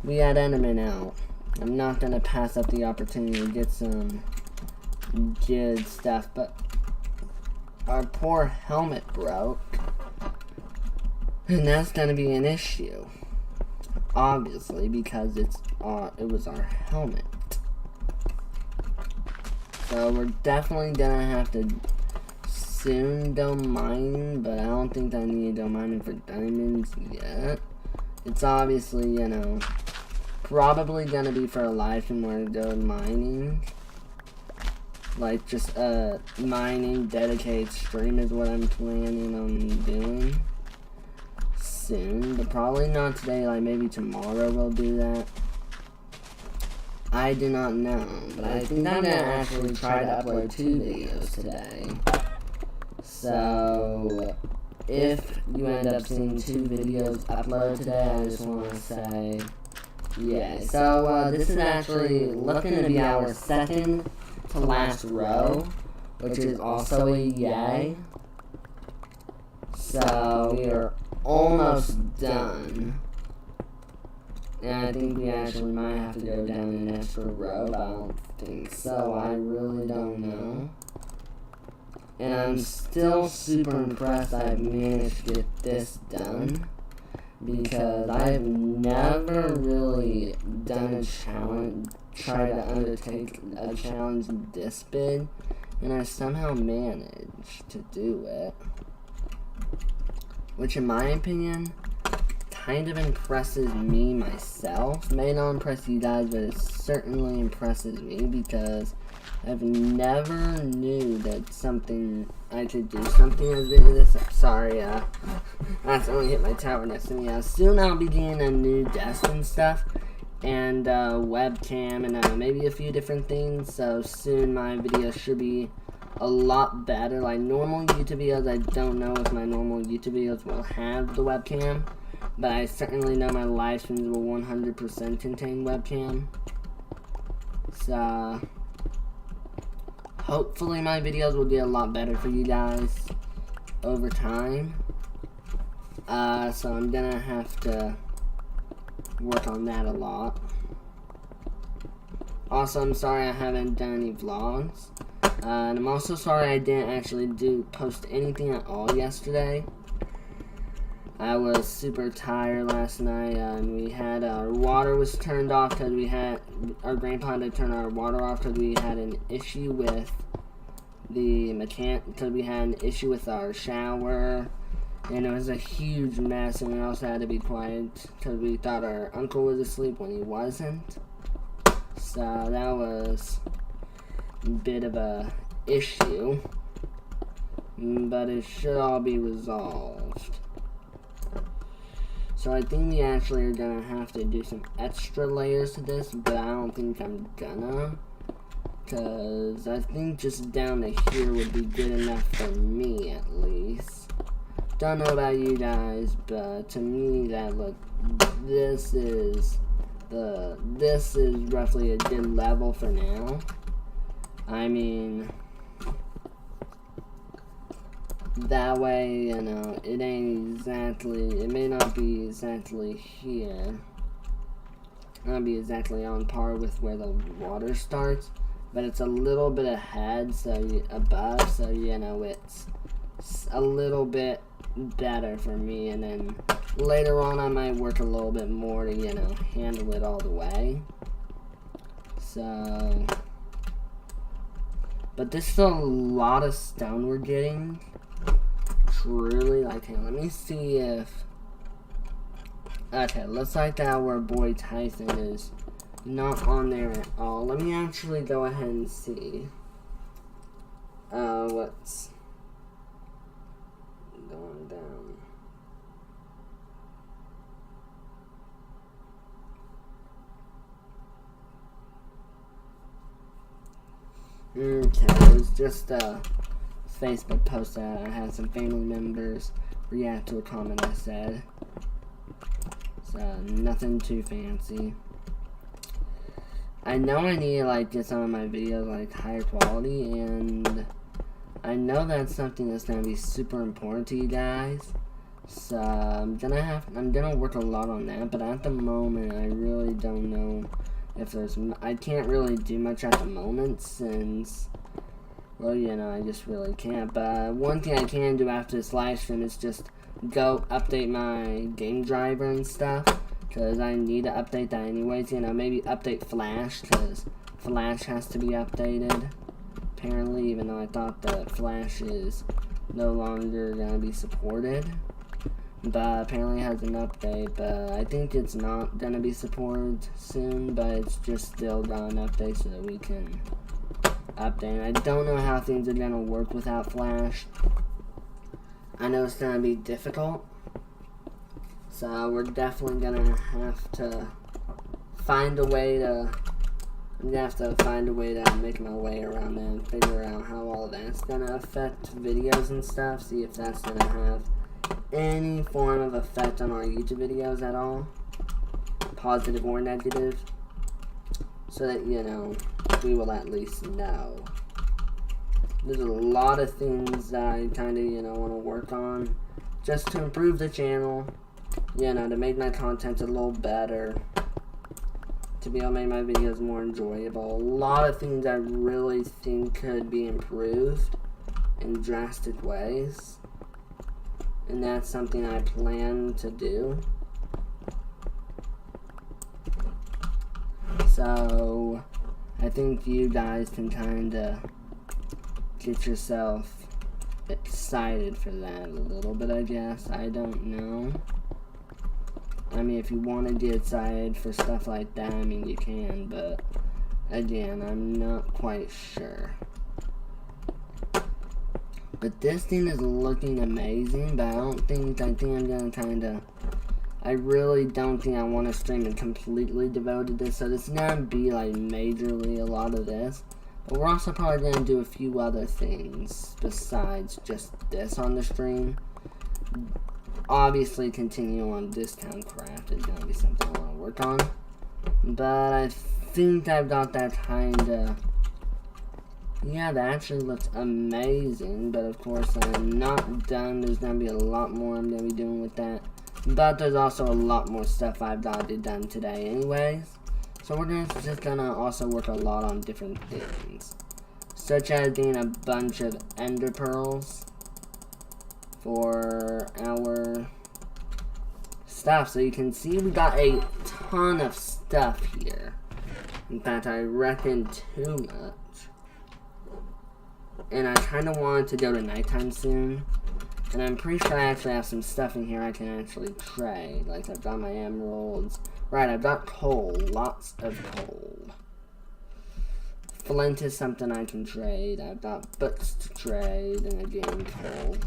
we had endermen out. I'm not gonna pass up the opportunity to get some good stuff, but our poor helmet broke, and that's gonna be an issue, obviously, because it was our helmet. So we're definitely gonna have to soon go mining, but I don't think I need to go mining for diamonds yet. It's obviously, you know, probably gonna be for a live stream where I go mining. Like, just mining dedicated stream is what I'm planning on doing. soon, but probably not today, like maybe tomorrow we'll do that. I do not know, but I think I'm gonna actually try to upload 2 videos today. So, if you end up seeing 2 videos upload today, I just want to say, yeah. So, this is actually looking to be our second to last row, which is also a yay. So, we are almost done. And I think we actually might have to go down an extra row, but I don't think so. I really don't know. And I'm still super impressed I've managed to get this done, because I've never really done a challenge, tried to undertake a challenge this big, and I somehow managed to do it. Which, in my opinion, kind of impresses me myself. May not impress you guys, but it certainly impresses me, because I've never knew that I could do something as big as this. Sorry, I accidentally hit my tower next to me. Soon I'll be getting a new desk and stuff, and webcam, and maybe a few different things. So soon my videos should be a lot better. Like normal YouTube videos, I don't know if my normal YouTube videos will have the webcam, but I certainly know my live streams will 100% contain webcam. So hopefully my videos will get a lot better for you guys over time. So I'm gonna have to work on that a lot. Also, I'm sorry I haven't done any vlogs. And I'm also sorry I didn't actually post anything at all yesterday. I was super tired last night, and we had our water was turned off because our grandpa had to turn our water off because we had an issue with because we had an issue with our shower, and it was a huge mess, and we also had to be quiet because we thought our uncle was asleep when he wasn't. So that was a bit of a issue, but it should all be resolved. So I think we actually are gonna have to do some extra layers to this, but I don't think I'm gonna, because I think just down to here would be good enough for me at least. Don't know about you guys, but to me this is roughly a good level for now. I mean, that way, you know, it may not be exactly here. Not be exactly on par with where the water starts, but it's a little bit ahead, above, so, you know, it's a little bit better for me, and then later on I might work a little bit more to, you know, handle it all the way. So, but there's still a lot of stone we're getting. Truly, okay, let me see if, okay, looks like our boy Tyson is not on there at all. Let me actually go ahead and see what's going down. Okay, it was just a Facebook post that I had some family members react to a comment I said. So, nothing too fancy. I know I need to, like, get some of my videos, like, higher quality, and I know that's something that's going to be super important to you guys. So, I'm gonna work a lot on that, but at the moment, I really don't know if I can't really do much at the moment since, well, you know, I just really can't. But one thing I can do after this live stream is just go update my game driver and stuff, because I need to update that anyways. You know, maybe update Flash, because Flash has to be updated, apparently, even though I thought that Flash is no longer going to be supported. But apparently it has an update, but I think it's not going to be supported soon, but it's just still got an update so that we can update. I don't know how things are going to work without Flash. I know it's going to be difficult, So we're definitely gonna have to find a way to. I'm gonna have to find a way to make my way around that and figure out how all that's gonna affect videos and stuff. See if that's gonna have any form of effect on our YouTube videos at all, positive or negative, so that, you know, we will at least know. There's a lot of things that I kind of, you know, want to work on just to improve the channel, you know, to make my content a little better, to be able to make my videos more enjoyable. A lot of things I really think could be improved in drastic ways, and that's something I plan to do. So I think you guys can kind of get yourself excited for that a little bit, I guess. I don't know. I mean, if you want to get excited for stuff like that, I mean, you can, but again, I'm not quite sure. But this thing is looking amazing, but I think I'm gonna kinda, I really don't think I want to stream it completely devoted to this, so this is gonna be like majorly a lot of this. But we're also probably gonna do a few other things besides just this on the stream. Obviously, continue on discount craft is gonna be something I want to work on. But I think I've got that kinda. Yeah, that actually looks amazing, but of course I'm not done. There's going to be a lot more I'm going to be doing with that. But there's also a lot more stuff I've got to be done today anyways. So we're just going to also work a lot on different things, such as getting a bunch of ender pearls for our stuff. So you can see we got a ton of stuff here. In fact, I reckon too much. And I kind of wanted to go to nighttime soon. And I'm pretty sure I actually have some stuff in here I can actually trade. Like, I've got my emeralds. Right, I've got coal. Lots of coal. Flint is something I can trade. I've got books to trade. And again, coal.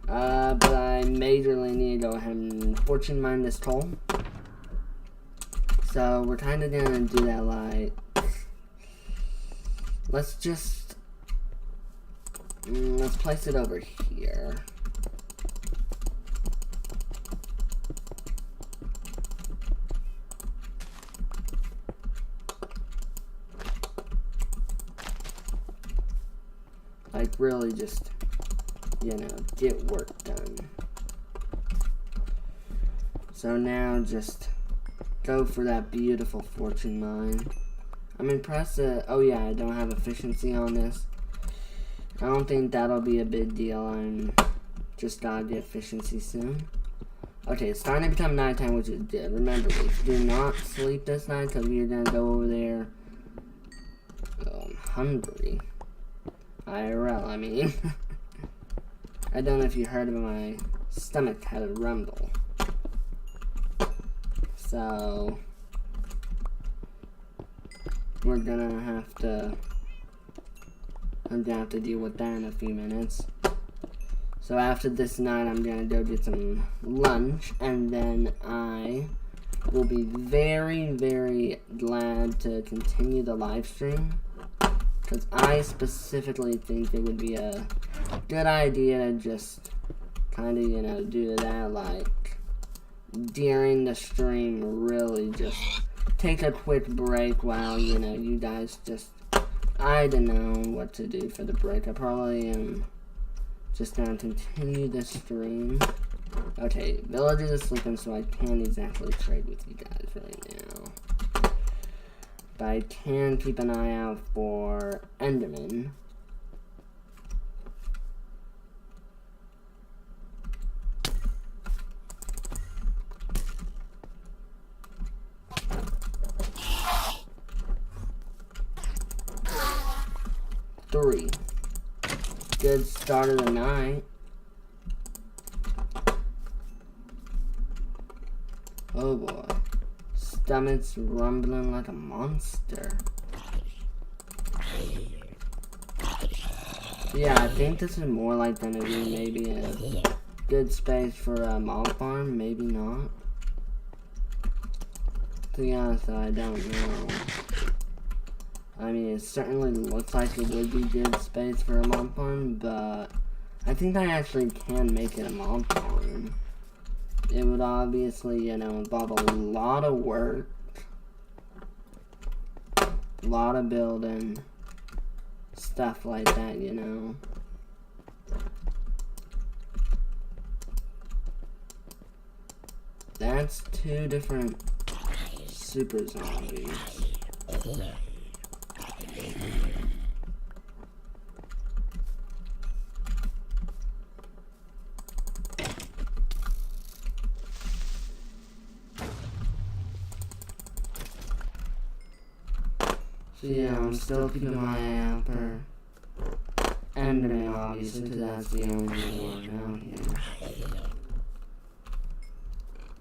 But I majorly need to go ahead and fortune mine this coal. So, we're kind of going to do that, like... Let's place it over here. Like, really just, you know, get work done. So now just go for that beautiful fortune mine. I'm impressed that, oh yeah, I don't have efficiency on this. I don't think that'll be a big deal. I'm just gotta get efficiency soon. Okay, it's starting to become nighttime, which is good. Remember, do not sleep this night, because we're gonna go over there. Oh, I'm hungry. IRL, I mean. I don't know if you heard, but my stomach had a rumble. So... we're gonna have to... I'm gonna have to deal with that in a few minutes. So after this night, I'm gonna go get some lunch, and then I will be very, very glad to continue the live stream, because I specifically think it would be a good idea to just kind of, you know, do that, like, during the stream, really just take a quick break while, you know, you guys just, I don't know what to do for the break. I probably am just gonna continue the stream. Okay, villagers are sleeping, so I can't exactly trade with you guys right now. But I can keep an eye out for Enderman. Good start of the night. Oh boy. Stomach's rumbling like a monster. Yeah, I think this is more like gonna be maybe a good space for a mob farm, maybe not. To be honest, I don't know. I mean, it certainly looks like it would be good space for a mob farm, but I think I actually can make it a mob farm. It would obviously, you know, involve a lot of work, a lot of building, stuff like that, you know. That's 2 different super zombies. So yeah, I'm still keeping my eye out for Enderman, obviously, because that's the only one out here.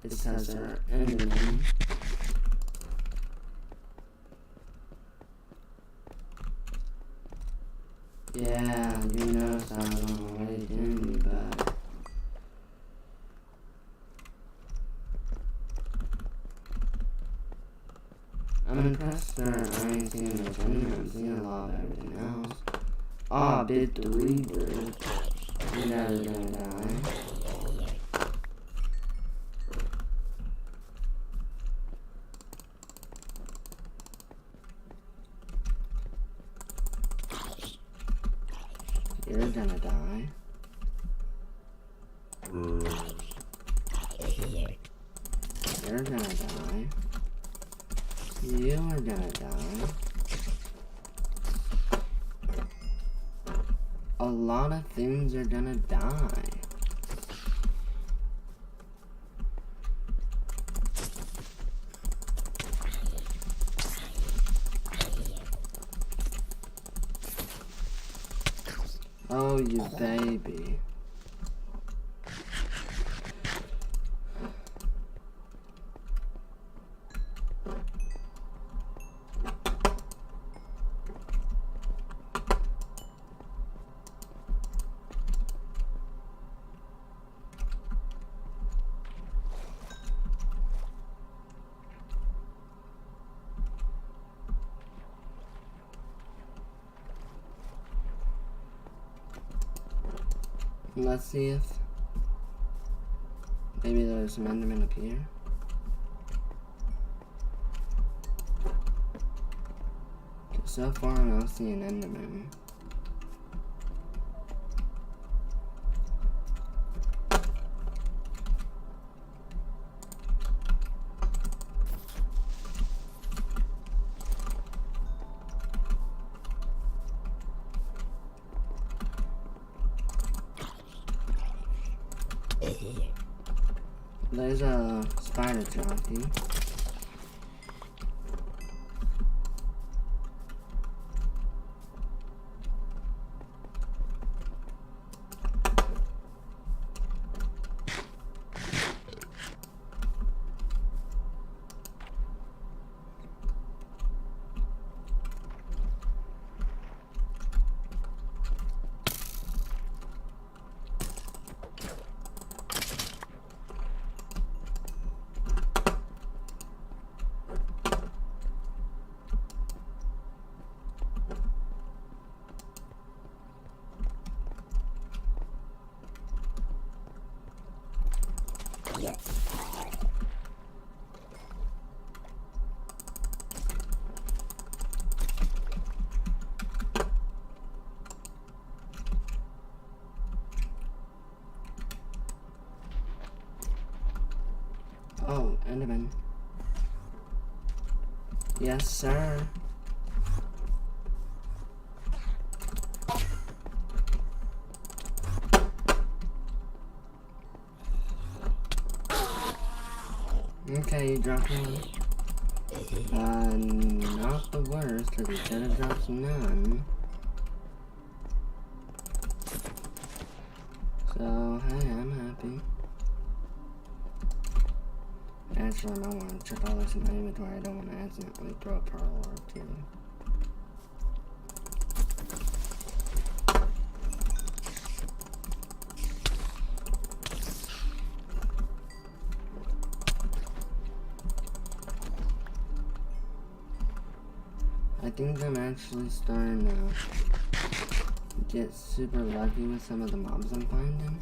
It says they're Enderman. Yeah, you noticed I was on the way, didn't you, bud? I'm impressed that I ain't seen much Enderman. I'm seeing a lot of everything else. Ah, bit 3, dude. You guys are gonna die. You're gonna die. You're gonna die. You are gonna die. A lot of things are gonna die. Oh, you baby. Let's see if maybe there's some Enderman up here. So far, I'm not seeing Enderman. There's a spider jockey. Oh, Enderman. Yes, sir. Okay, you dropped one. Not the worst, because he could have dropped none. So, hey, I'm happy. Actually, I want to check all this in my inventory. I don't want to accidentally throw a pearl or two. think I'm actually starting to get super lucky with some of the mobs I'm finding.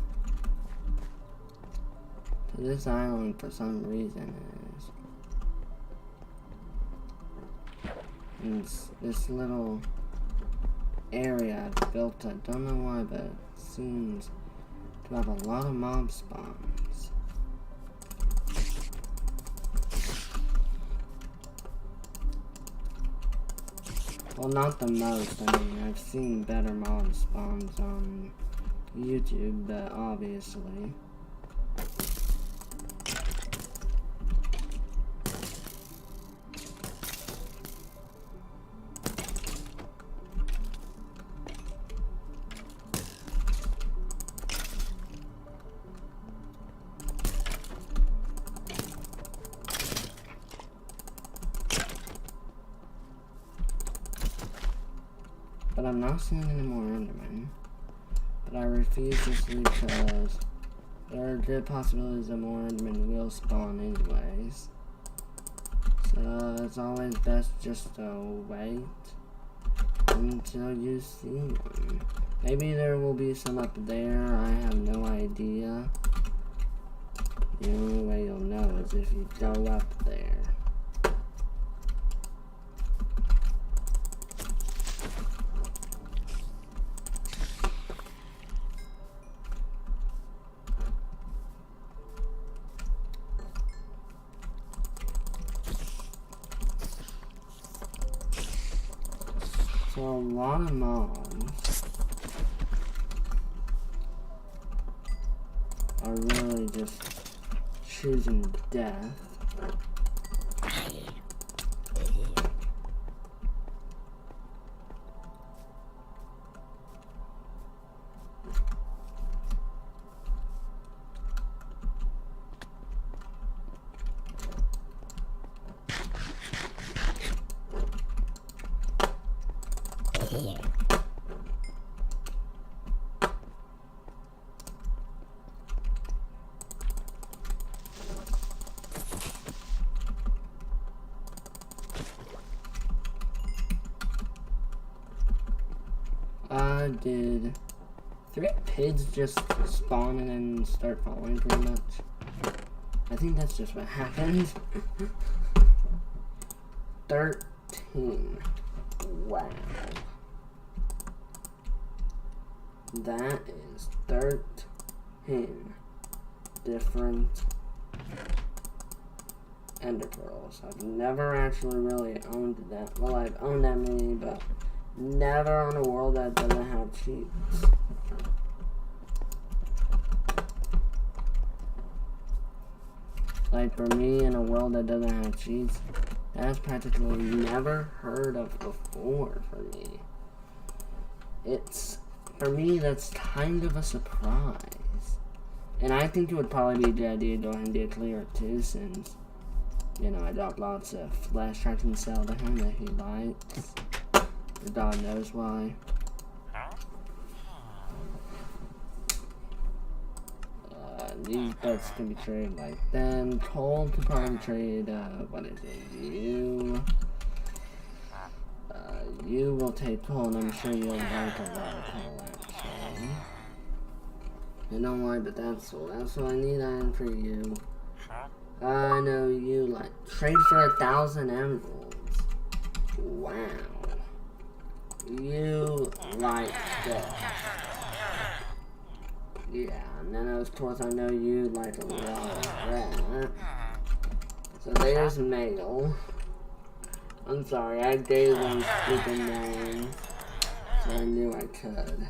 So this island, for some reason, is this little area I've built. I don't know why, but it seems to have a lot of mob spawns. Well, not the most. I mean, I've seen better mob spawns on YouTube, but obviously. But I'm not seeing any more Endermen. But I refuse to sleep because there are good possibilities that more Endermen will spawn anyways. So it's always best just to wait until you see one. Maybe there will be some up there, I have no idea. The only way you'll know is if you go up there. So a lot of mobs are really just choosing death. Did 3 pigs just spawn and then start falling pretty much? I think that's just what happened. 13. Wow. That is 13 different ender pearls. I've never actually really owned that. Well, I've owned that many, but never on a world that doesn't have cheats. Like, for me, in a world that doesn't have cheats, that's practically never heard of before for me. For me, that's kind of a surprise. And I think it would probably be a good idea to go ahead and get clear too, since, you know, I got lots of flesh I can sell to him that he likes. God knows why. These bets can be traded like them. Coal can probably trade, what is it? You will take coal, and I'm sure you'll like a lot of coal, actually. And don't worry, but that's all. That's what I need iron for you. I know you like. Trade for 1,000 emeralds. Wow. You like that. Yeah, and then of course I know you like a lot of that. So there's mail. I'm sorry, I gave them stupid names, so I knew I could.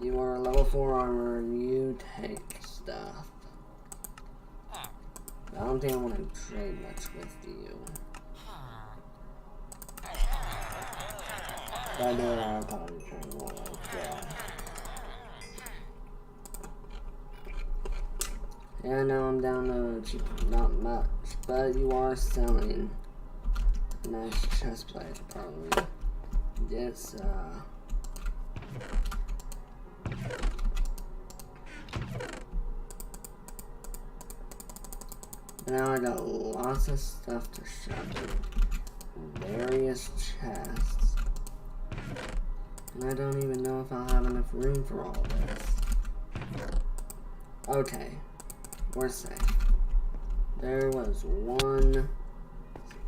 You are level 4 armor and you take stuff. I don't think I want to trade much with you. If I do it, I'll probably trade more like that. Yeah, I know I'm down to not much, but you are selling a nice chest plate, probably. Yes, now I got lots of stuff to show you. various chests. And I don't even know if I'll have enough room for all this. Okay, we're safe. There was one,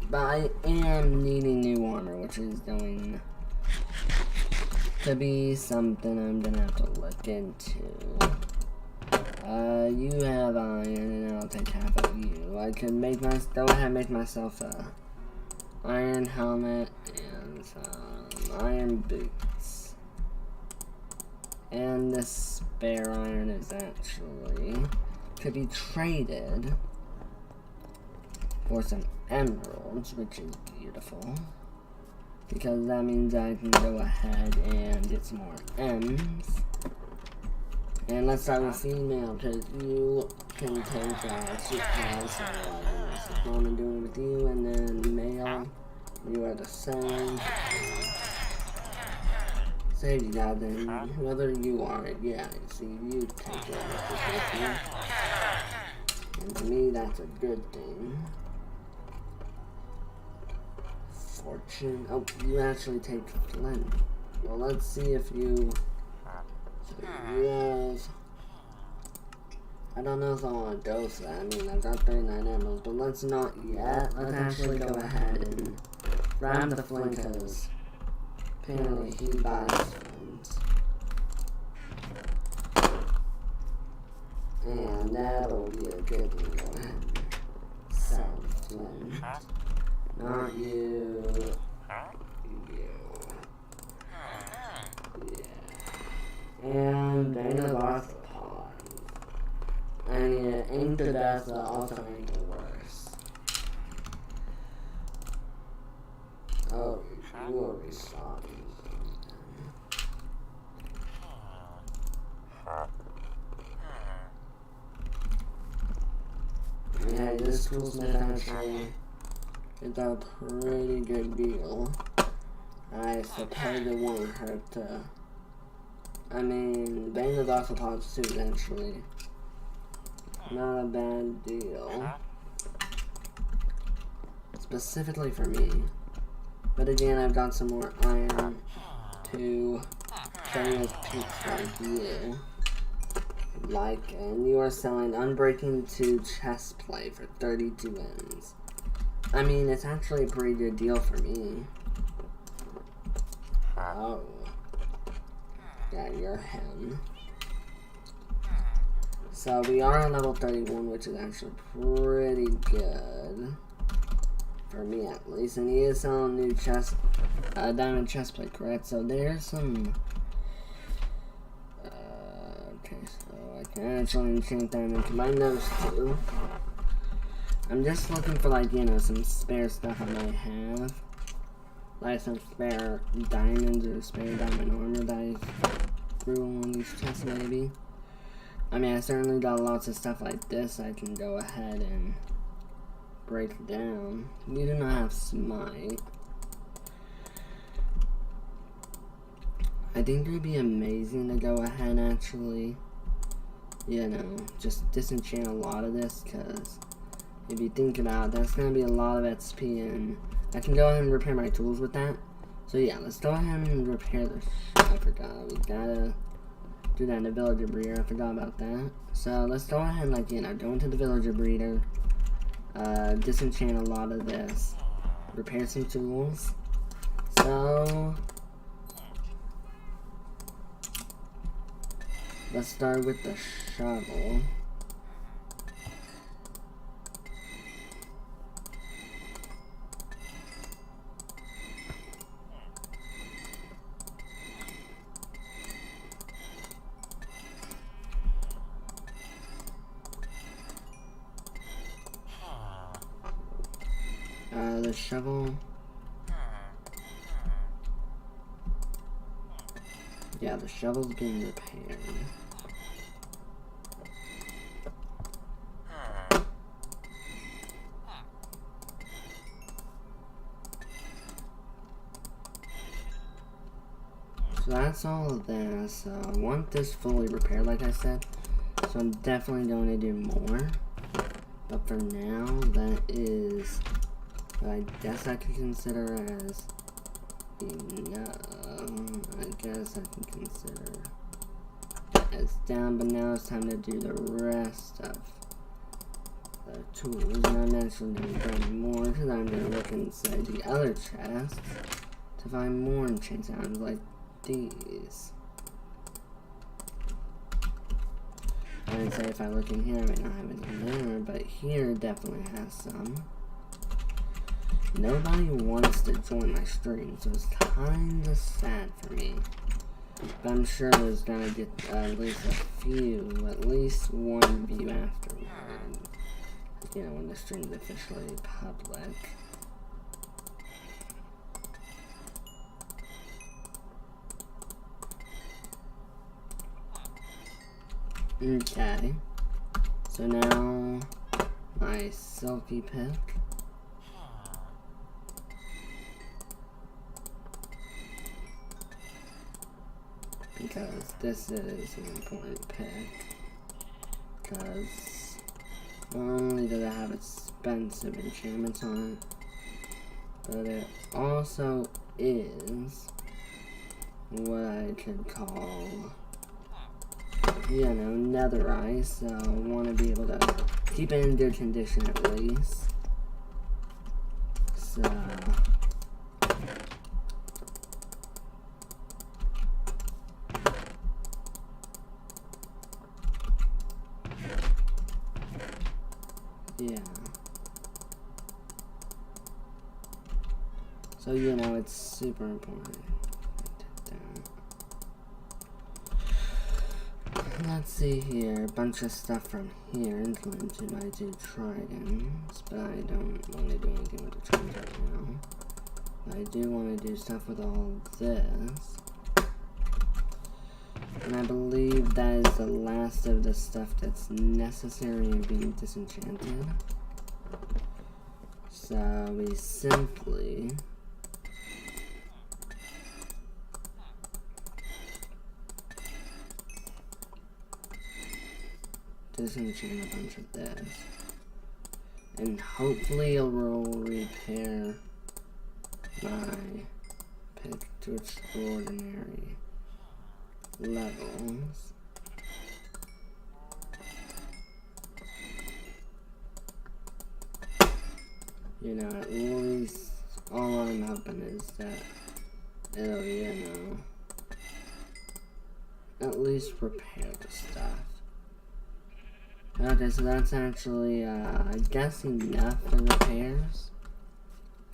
but I am needing new armor, which is going to be something I'm gonna have to look into. You have iron, and I'll take half of you. I could go ahead and make myself a iron helmet and some iron boots. And this spare iron is actually could be traded for some emeralds, which is beautiful. Because that means I can go ahead and get some more M's. And let's start with female, because you can take so I'm gonna do it with you, and then male, you are the same. Save you guys, then whoever you are, yeah, see, you take it with you. And to me, that's a good thing. Fortune, oh, you actually take flint. Well, let's see if you... Yes. I don't know if I want to dose that. I mean, I've got 39 emeralds, but let's not yet. Let's actually go ahead and grab the flint, because apparently he buys flint. And that'll be a good one. Go ahead and sell flint. Not you. And Bane of Arthropod. I mean, ain't the best, but also ain't the worst. Oh, you will be stopping. Yeah, this toolsmith actually is a pretty good deal. I suppose it won't hurt to... I mean, Bane of Arthropods too, actually. Not a bad deal. Specifically for me. But again, I've got some more iron to trade with peaks like you. And you are selling Unbreaking 2 chest plate for 32 M's. I mean, it's actually a pretty good deal for me. Oh. Yeah, you're him. So we are on level 31, which is actually pretty good. For me at least. And he is selling new diamond chest plate, correct? So there's some... okay, so I can actually enchant them and combine those two. I'm just looking for, like, you know, some spare stuff I might have. Like some spare diamonds or spare diamond armor that I grew on these chests, maybe. I mean, I certainly got lots of stuff like this I can go ahead and break down. We do not have smite. I think it would be amazing to go ahead and actually, you know, just disenchant a lot of this, because if you think about it, that's going to be a lot of XP, and I can go ahead and repair my tools with that. So yeah, let's go ahead and repair the I forgot. We gotta do that in the villager breeder. I forgot about that. So let's go ahead and, like, you know, go into the villager breeder. Disenchant a lot of this. Repair some tools. So let's start with the shovel. The shovel. Yeah, the shovel's being repaired. So that's all of this. I want this fully repaired, like I said. So I'm definitely going to do more. But for now, that is I guess I could consider as enough. I guess I can consider as down, but now it's time to do the rest of the tools. And I'm actually going to grab more because I'm going to look inside the other chest to find more enchant items like these. I would say if I look in here, I might not have anything there, but here definitely has some. Nobody wants to join my stream, so it's kinda sad for me. But I'm sure there's gonna get at least a few, at least one view afterward. You know, when the stream's officially public. Okay. So now, my silky pick. Because this is an important pick. Because not only does it have expensive enchantments on it, but it also is what I could call, you know, netherite. So I want to be able to keep it in good condition at least. So yeah. So, you know, it's super important. Let's see here. A bunch of stuff from here, including my two tridents, but I don't want to do anything with the tridents right now. I do want to do stuff with all this. And I believe that is the last of the stuff that's necessary in being disenchanted. So we simply disenchant a bunch of this. And hopefully it will repair my pick to extraordinary levels. You know, at least all I'm hoping is that it'll, you know, at least repair the stuff. Okay, so that's actually, I guess enough for repairs.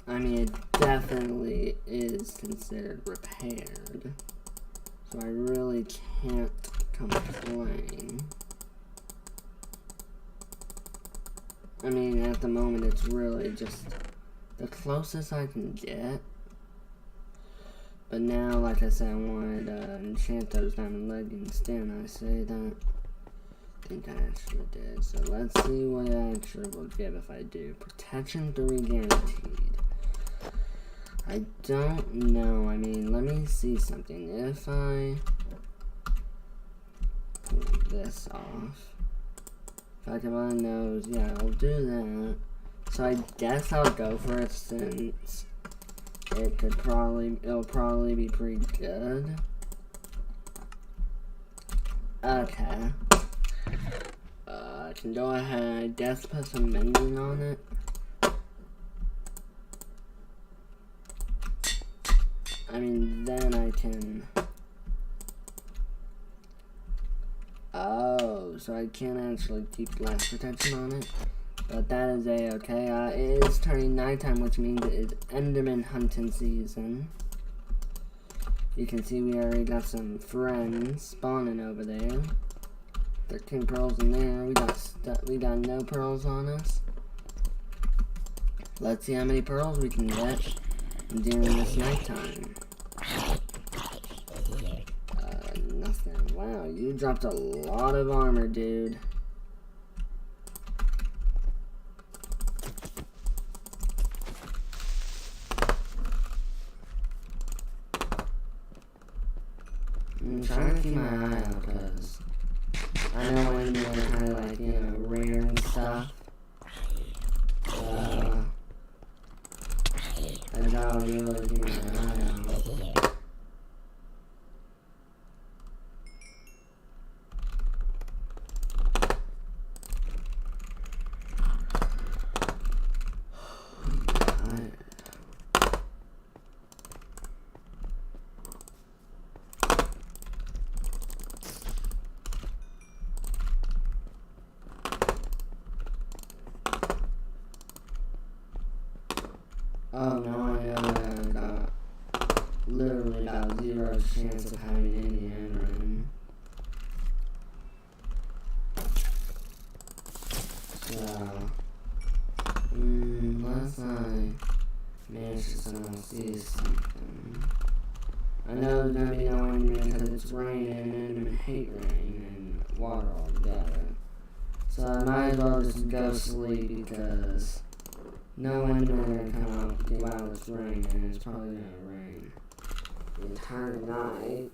I mean, it definitely is considered repaired. So I really can't complain. I mean, at the moment, it's really just the closest I can get. But now, like I said, I wanted to enchant those diamond leggings. Didn't I say that? I think I actually did. So let's see what it actually will give if I do. Protection 3 guaranteed. I don't know. I mean, let me see something. If I pull this off, if I combine those, yeah, I'll do that. So I guess I'll go for it since it'll probably be pretty good. Okay. I can go ahead, I guess, put some mending on it. I mean, then I can... Oh, so I can't actually keep glass protection on it. But that is a-okay. It is turning nighttime, which means it is Enderman hunting season. You can see we already got some friends spawning over there. 13 pearls in there. We got no pearls on us. Let's see how many pearls we can get during this nighttime. Nothing. Wow, you dropped a lot of armor, dude. I'm trying to keep my eye out because I know when you're kind of like, you know, rare and stuff. Oh, no, I know that I got literally about 0 chance of having any end room. So, unless I manage to somehow see something. I know there's gonna be no end room because it's raining and I hate rain and water altogether. So I might as well just go sleep because no end room are gonna come out while it's raining and it's probably gonna rain the entire night.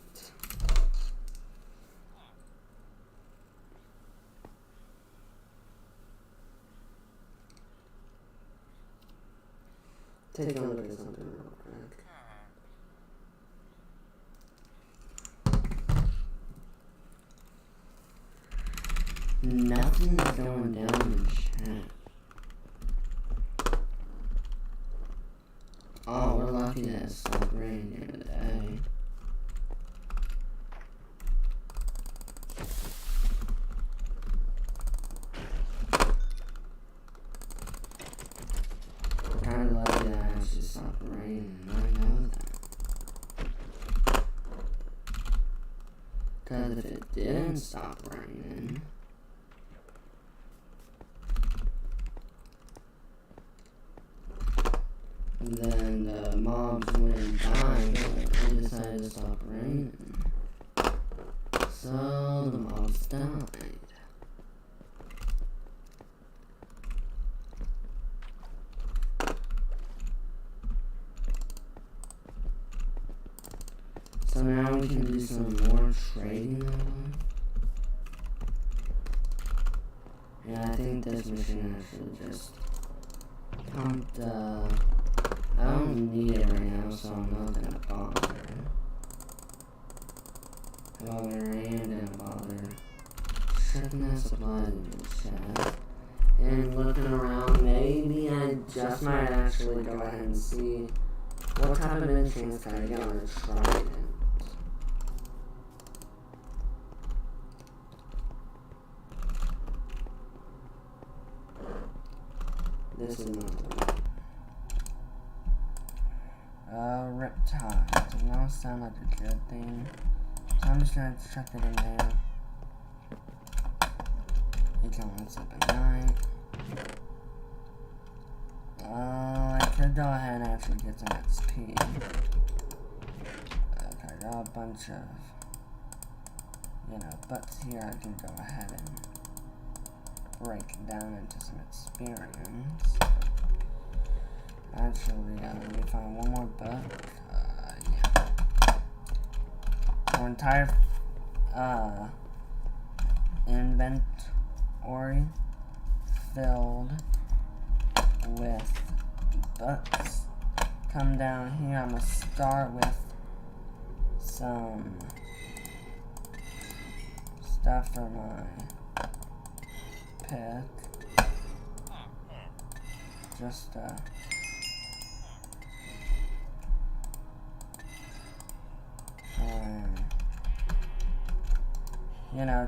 Take a look at something real quick. Nothing's going down in the chat. Oh, we're lucky that it stopped raining the other day. Kinda lucky that it actually stopped raining, I know that. Cause if it didn't stop raining, then the mobs wouldn't die, but they decided to stop raining. So the mobs died. So now we can do some more trading that way. Yeah, I think this mission actually just pumped, I don't need it right now, so I'm not gonna bother. However, I am gonna bother checking that supplies in the chat. And looking around, maybe I just might actually go ahead and see what type of enchants can I get on a trident. This is not the one. Riptide. Does not sound like a good thing. So I'm just gonna chuck it in there. You can only sleep at night. I could go ahead and actually get some XP. Okay, I got a bunch of, butts here I can go ahead and break down into some experience. Actually, let me find one more book. Yeah. Our entire inventory filled with books. Come down here, I'm gonna start with some stuff for my pick. Just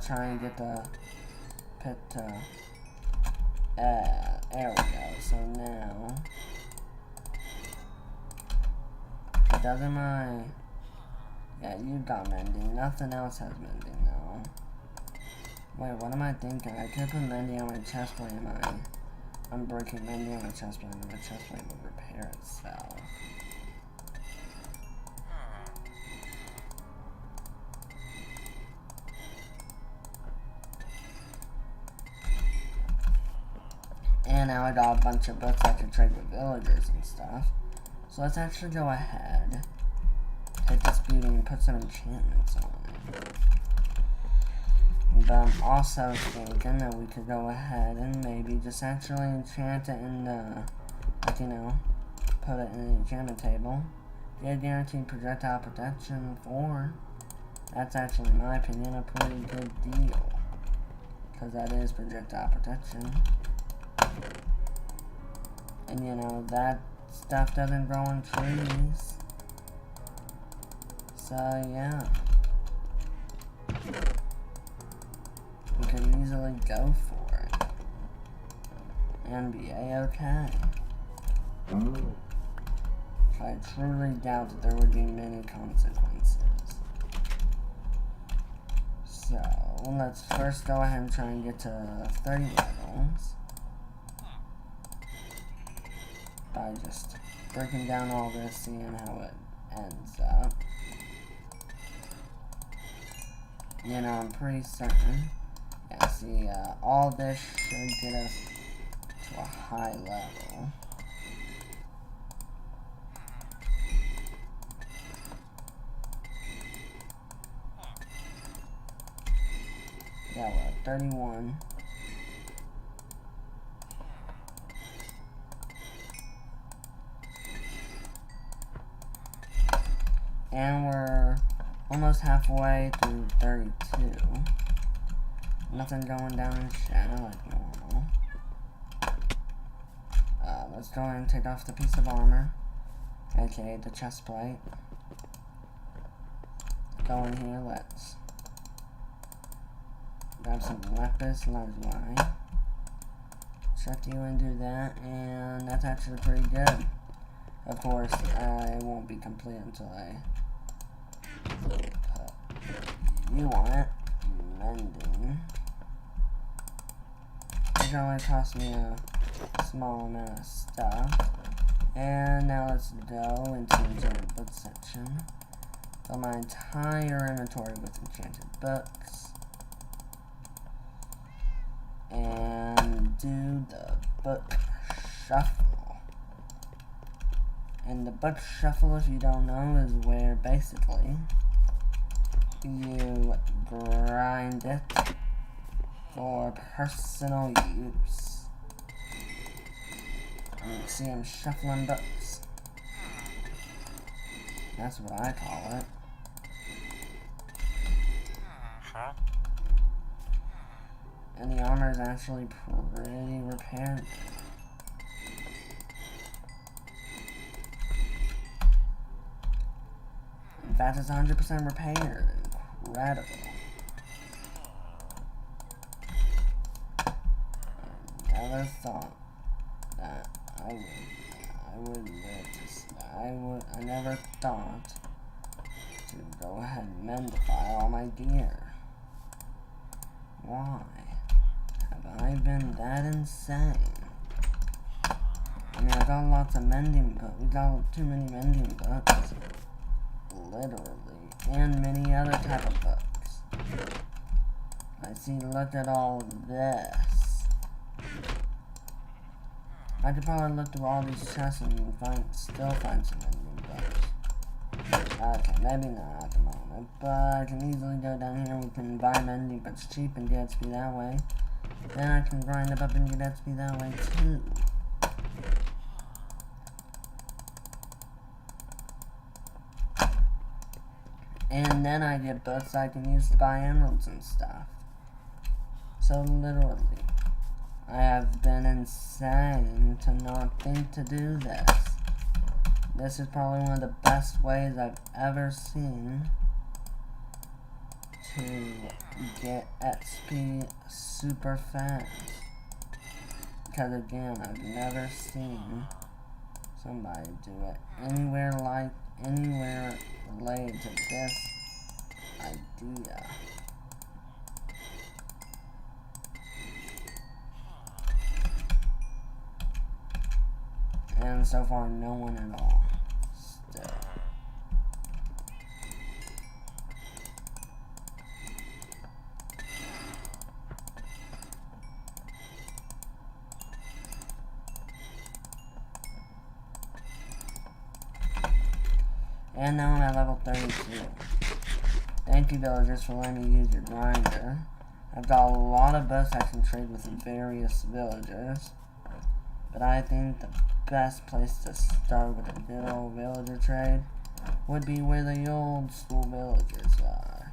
try and get the pit to, there we go. So now, doesn't my, yeah, you got mending, nothing else has mending now. Wait, what am I thinking? I could put mending on my chestplate and I'm breaking mending on my chestplate and my chestplate will repair itself. And now I got a bunch of books I can trade with villagers and stuff. So let's actually go ahead, take this beauty and put some enchantments on it. But I'm also thinking that we could go ahead and maybe just actually enchant it in the, put it in the enchantment table. Get guaranteed projectile protection 4. That's actually, in my opinion, a pretty good deal. Because that is projectile protection. And that stuff doesn't grow on trees. So yeah. We could easily go for it. And be a-okay. I truly doubt that there would be many consequences. So, let's first go ahead and try and get to 30 levels. By just breaking down all this, seeing how it ends up. You know, I'm pretty certain. Yeah, see, all this should get us to a high level. Yeah, we're at 31. And we're almost halfway through 32. Nothing going down in shadow like normal. Let's go ahead and take off the piece of armor, aka the chest plate. Go in here, let's grab some lapis lazuli. Check you and do that, and that's actually pretty good. Of course, I won't be complete until I put you on it. Mending. Which only cost me a small amount of stuff. And now let's go into the enchanted book section. Fill my entire inventory with enchanted books. And do the book shuffle. And the book shuffle, if you don't know, is where basically you grind it for personal use. And you see I'm shuffling books. That's what I call it. And the armor is actually pretty repaired. In fact, it's 100% repaired. Incredible. I never thought that I would live to see. I never thought to go ahead and mendify all my gear. Why have I been that insane? I mean, I got lots of mending books. We got too many mending books. Literally. And many other type of books. I see, look at all this. I could probably look through all these chests and still find some mending books. Okay, maybe not at the moment, but I can easily go down here and we can buy mending books cheap and get XP that way. Then I can grind them up and get XP that way too. And then I get books I can use to buy emeralds and stuff. So literally, I have been insane to not think to do this. This is probably one of the best ways I've ever seen to get XP super fast. Because again, I've never seen somebody do it anywhere related to this idea. And so far, no one at all. Still. And now I'm at level 32. Thank you, villagers, for letting me use your grinder. I've got a lot of books I can trade with various villagers. But I think the best place to start with a good old villager trade would be where the old school villagers are.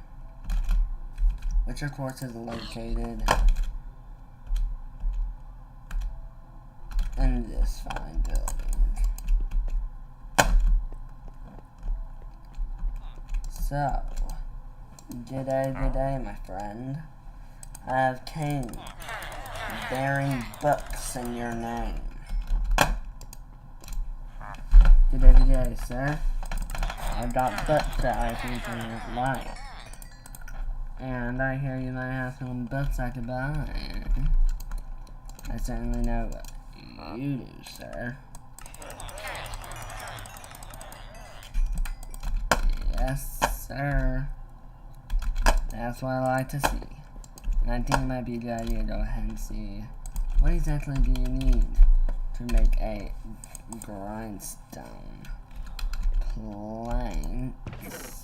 Which of course is located in this fine building. So, good day, my friend. I have cane bearing books in your name. Good day, sir. I've got books that I think you would like. And I hear you might have some books I could buy. I certainly know what you do, sir. Yes, sir. That's what I like to see. And I think it might be a good idea to go ahead and see what exactly do you need to make a grindstone planks.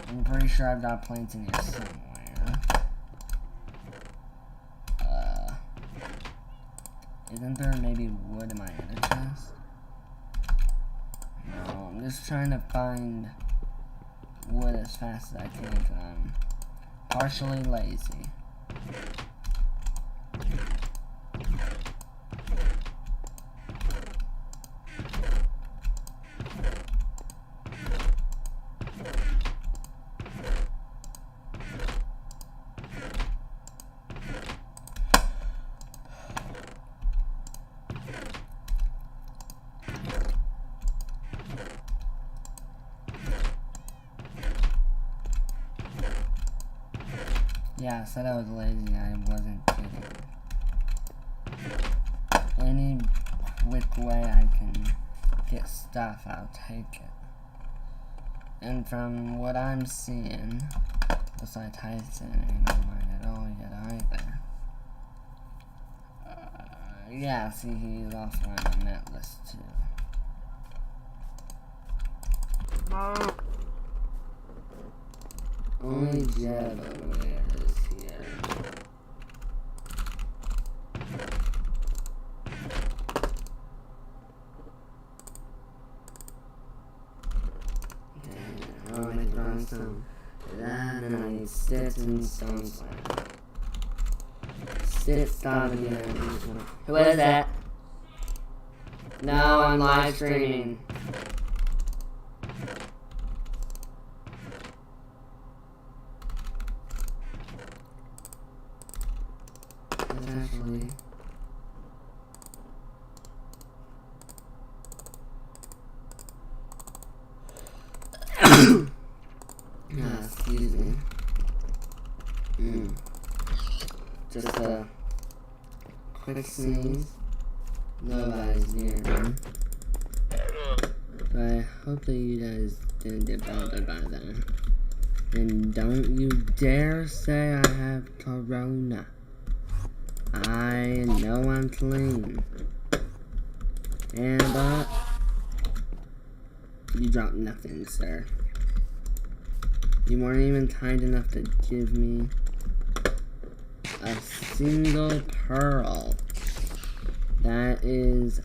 I'm pretty sure I've got planks in here somewhere. Isn't there maybe wood in my other chest? No, I'm just trying to find wood as fast as I can because I'm partially lazy. Yeah, I said I was lazy, I wasn't kidding. Any quick way I can get stuff, I'll take it. And from what I'm seeing, looks like Tyson ain't online at all yet either. Yeah, see, he's offline on that list too. Only Jeb over there is here. Okay, I'll make grindstone. Then I need sticks and stone slab. Sticks gotta be there. Who is that? No, I'm live streaming. Actually, excuse me. Just a quick sneeze. Nobody's near me. But I hope that you guys didn't get bothered by that. And don't you dare say I have corona. I know I'm clean. And, you dropped nothing, sir. You weren't even kind enough to give me a single pearl. That is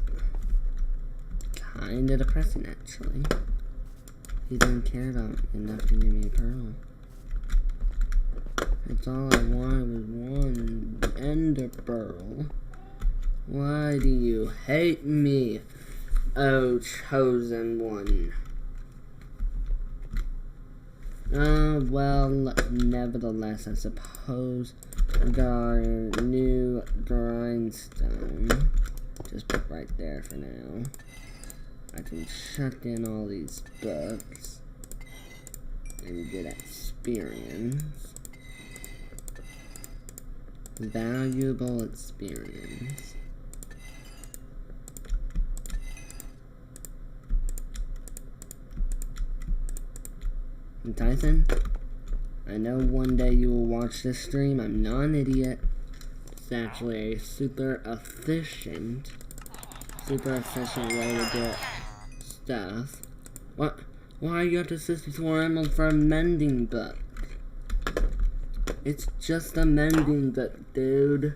kinda depressing, actually. You didn't care about enough to give me a pearl. That's all I wanted was one ender pearl. Why do you hate me, oh chosen one? Well, nevertheless, I suppose we got our new grindstone. Just put right there for now. I can chuck in all these books and get experience. Valuable experience. And Tyson, I know one day you will watch this stream. I'm not an idiot. It's actually a super efficient way to get stuff. What? Why you have to 64 emeralds for a mending book? It's just a mending book, dude.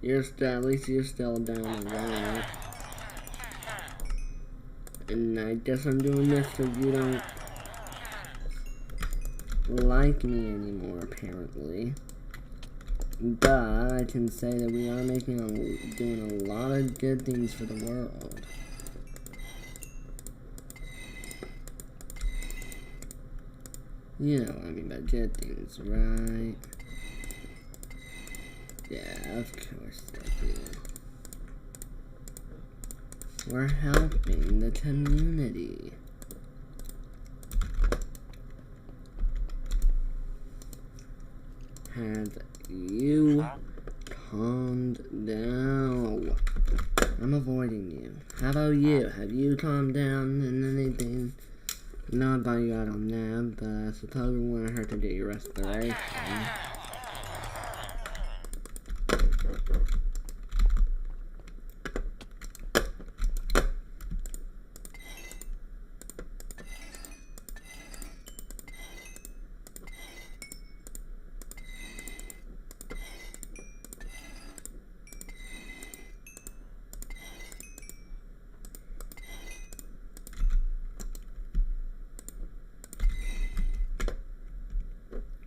At least you're still down the road. And I guess I'm doing this because you don't like me anymore, apparently. But I can say that we are doing a lot of good things for the world. You know what I mean by good things, right? Yeah, of course I do. We're helping the community. Have you calmed down? I'm avoiding you. How about you? Have you calmed down and anything? Not about you, I don't know, but I suppose we want her to do your restoration.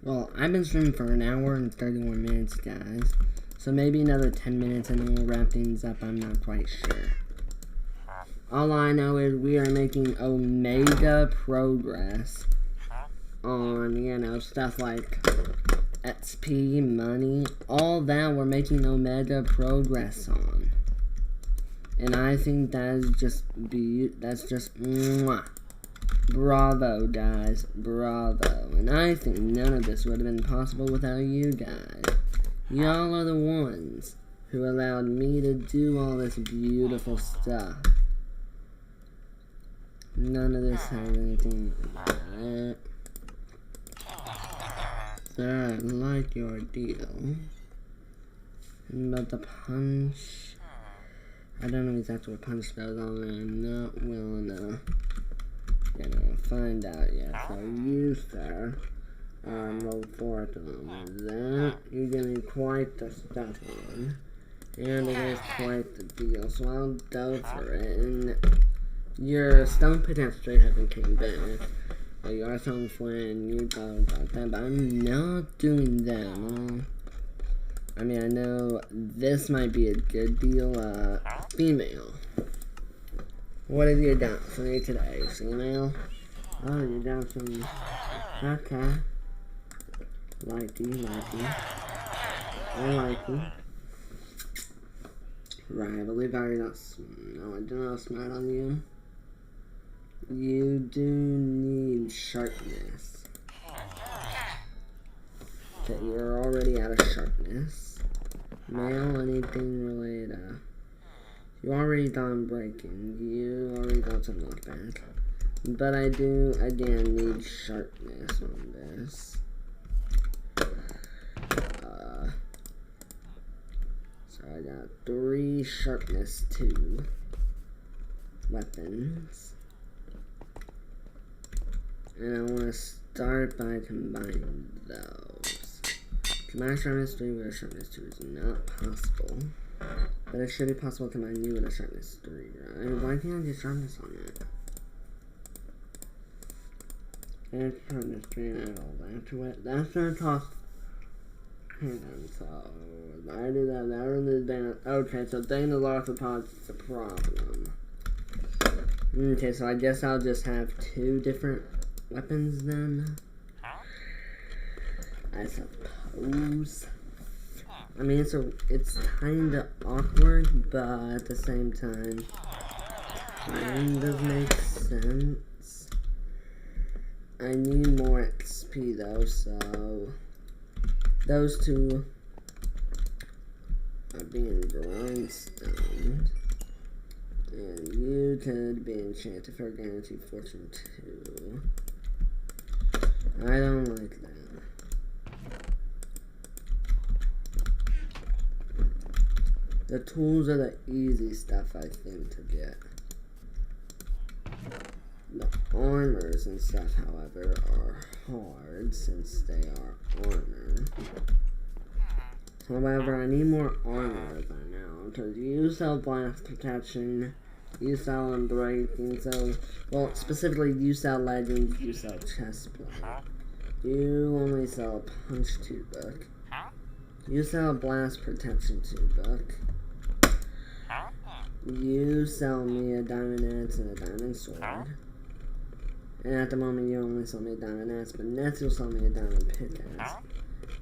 Well, I've been streaming for an hour and 31 minutes, guys. So maybe another 10 minutes and then we'll wrap things up. I'm not quite sure. All I know is we are making omega progress on, you know, stuff like XP, money. All that we're making omega progress on. And I think that is just, that's just, mwah. Bravo, guys. Bravo. And I think none of this would have been possible without you guys. Y'all are the ones who allowed me to do all this beautiful stuff. None of this has anything like that. Sir, I like your deal. But the punch... I don't know exactly what punch goes on there. I'm not willing to... find out yet. So you, sir, level 4 at the moment. That, you give me quite the stuff on. And it is quite the deal. So I'll go for it. And your stone potential straight hasn't came back. But you are stone flint, you got that. But I'm not doing that. I mean, I know this might be a good deal. Female. What have you done for me today, female? Oh, you done for me. Okay. Likey. I like you. Right, I believe I already got no, I do not smart on you. You do need sharpness. Okay, you're already out of sharpness. Male, anything related, you already done breaking. You already got some knockback. But I do, again, need sharpness on this. So I got 3 sharpness 2 weapons. And I want to start by combining those. Combine sharpness 3 with a sharpness 2 is not possible. But it should be possible to combine you with a sharpness 3, right? Why can't I get sharpness on it? And sharpness 3 and add all that to it. That's gonna cost... Hang on, so... I do that, that really Dana... Okay, so Dana lost the pods is the problem. Okay, so I guess I'll just have 2 different weapons then. I suppose... I mean, it's kinda awkward, but at the same time, kinda makes sense. I need more XP though, so those 2 are being grindstone, and you could be enchanted for guaranteed fortune 2. I don't like that. The tools are the easy stuff, I think, to get. The armors and stuff, however, are hard since they are armor. However, I need more armor by now, because you sell blast protection, you sell unbreaking, so, well, specifically, you sell legends, you sell chestplate. You only sell a punch 2 book. You sell a blast protection 2 book. You sell me a diamond axe and a diamond sword. And at the moment you only sell me a diamond axe, but next you'll sell me a diamond pickaxe.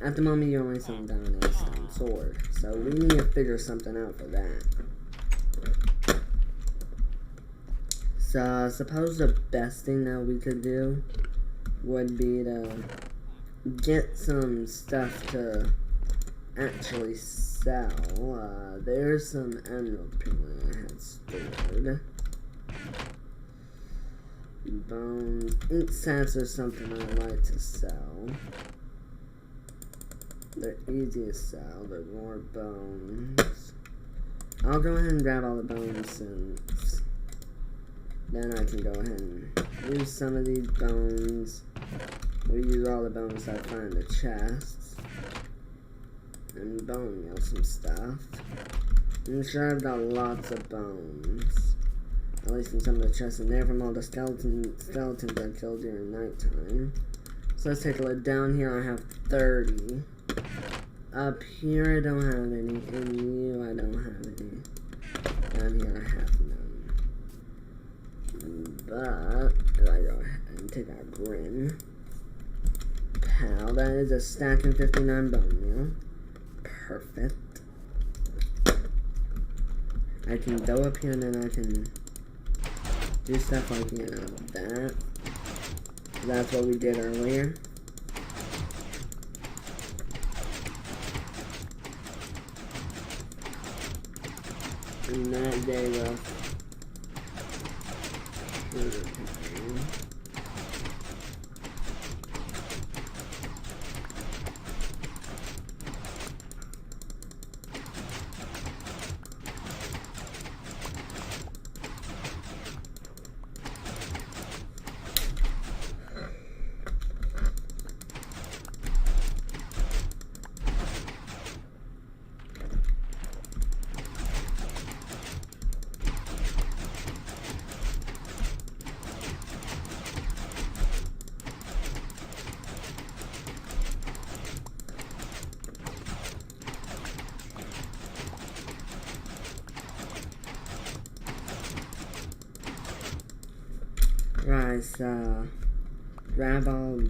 At the moment you only sell me a diamond axe and sword. So we need to figure something out for that. So, I suppose the best thing that we could do would be to get some stuff to actually sell. There's some emerald pigment I had stored. Bones. Ink sacks are something I like to sell. They're easy to sell. They're more bones. I'll go ahead and grab all the bones since then I can go ahead and use some of these bones. We'll use all the bones I find in the chests. And bone meal some stuff. I'm sure I've got lots of bones. At least in some of the chests in there from all the skeletons I killed during nighttime. So let's take a look. Down here I have 30. Up here I don't have any. In you I don't have any. Down here I have none. But if I go ahead and take our grin. Pow, that is a stack and 59 bone meal. Perfect. I can go up here and then I can do stuff like, you know, that. That's what we did earlier. And that day was right, so grab all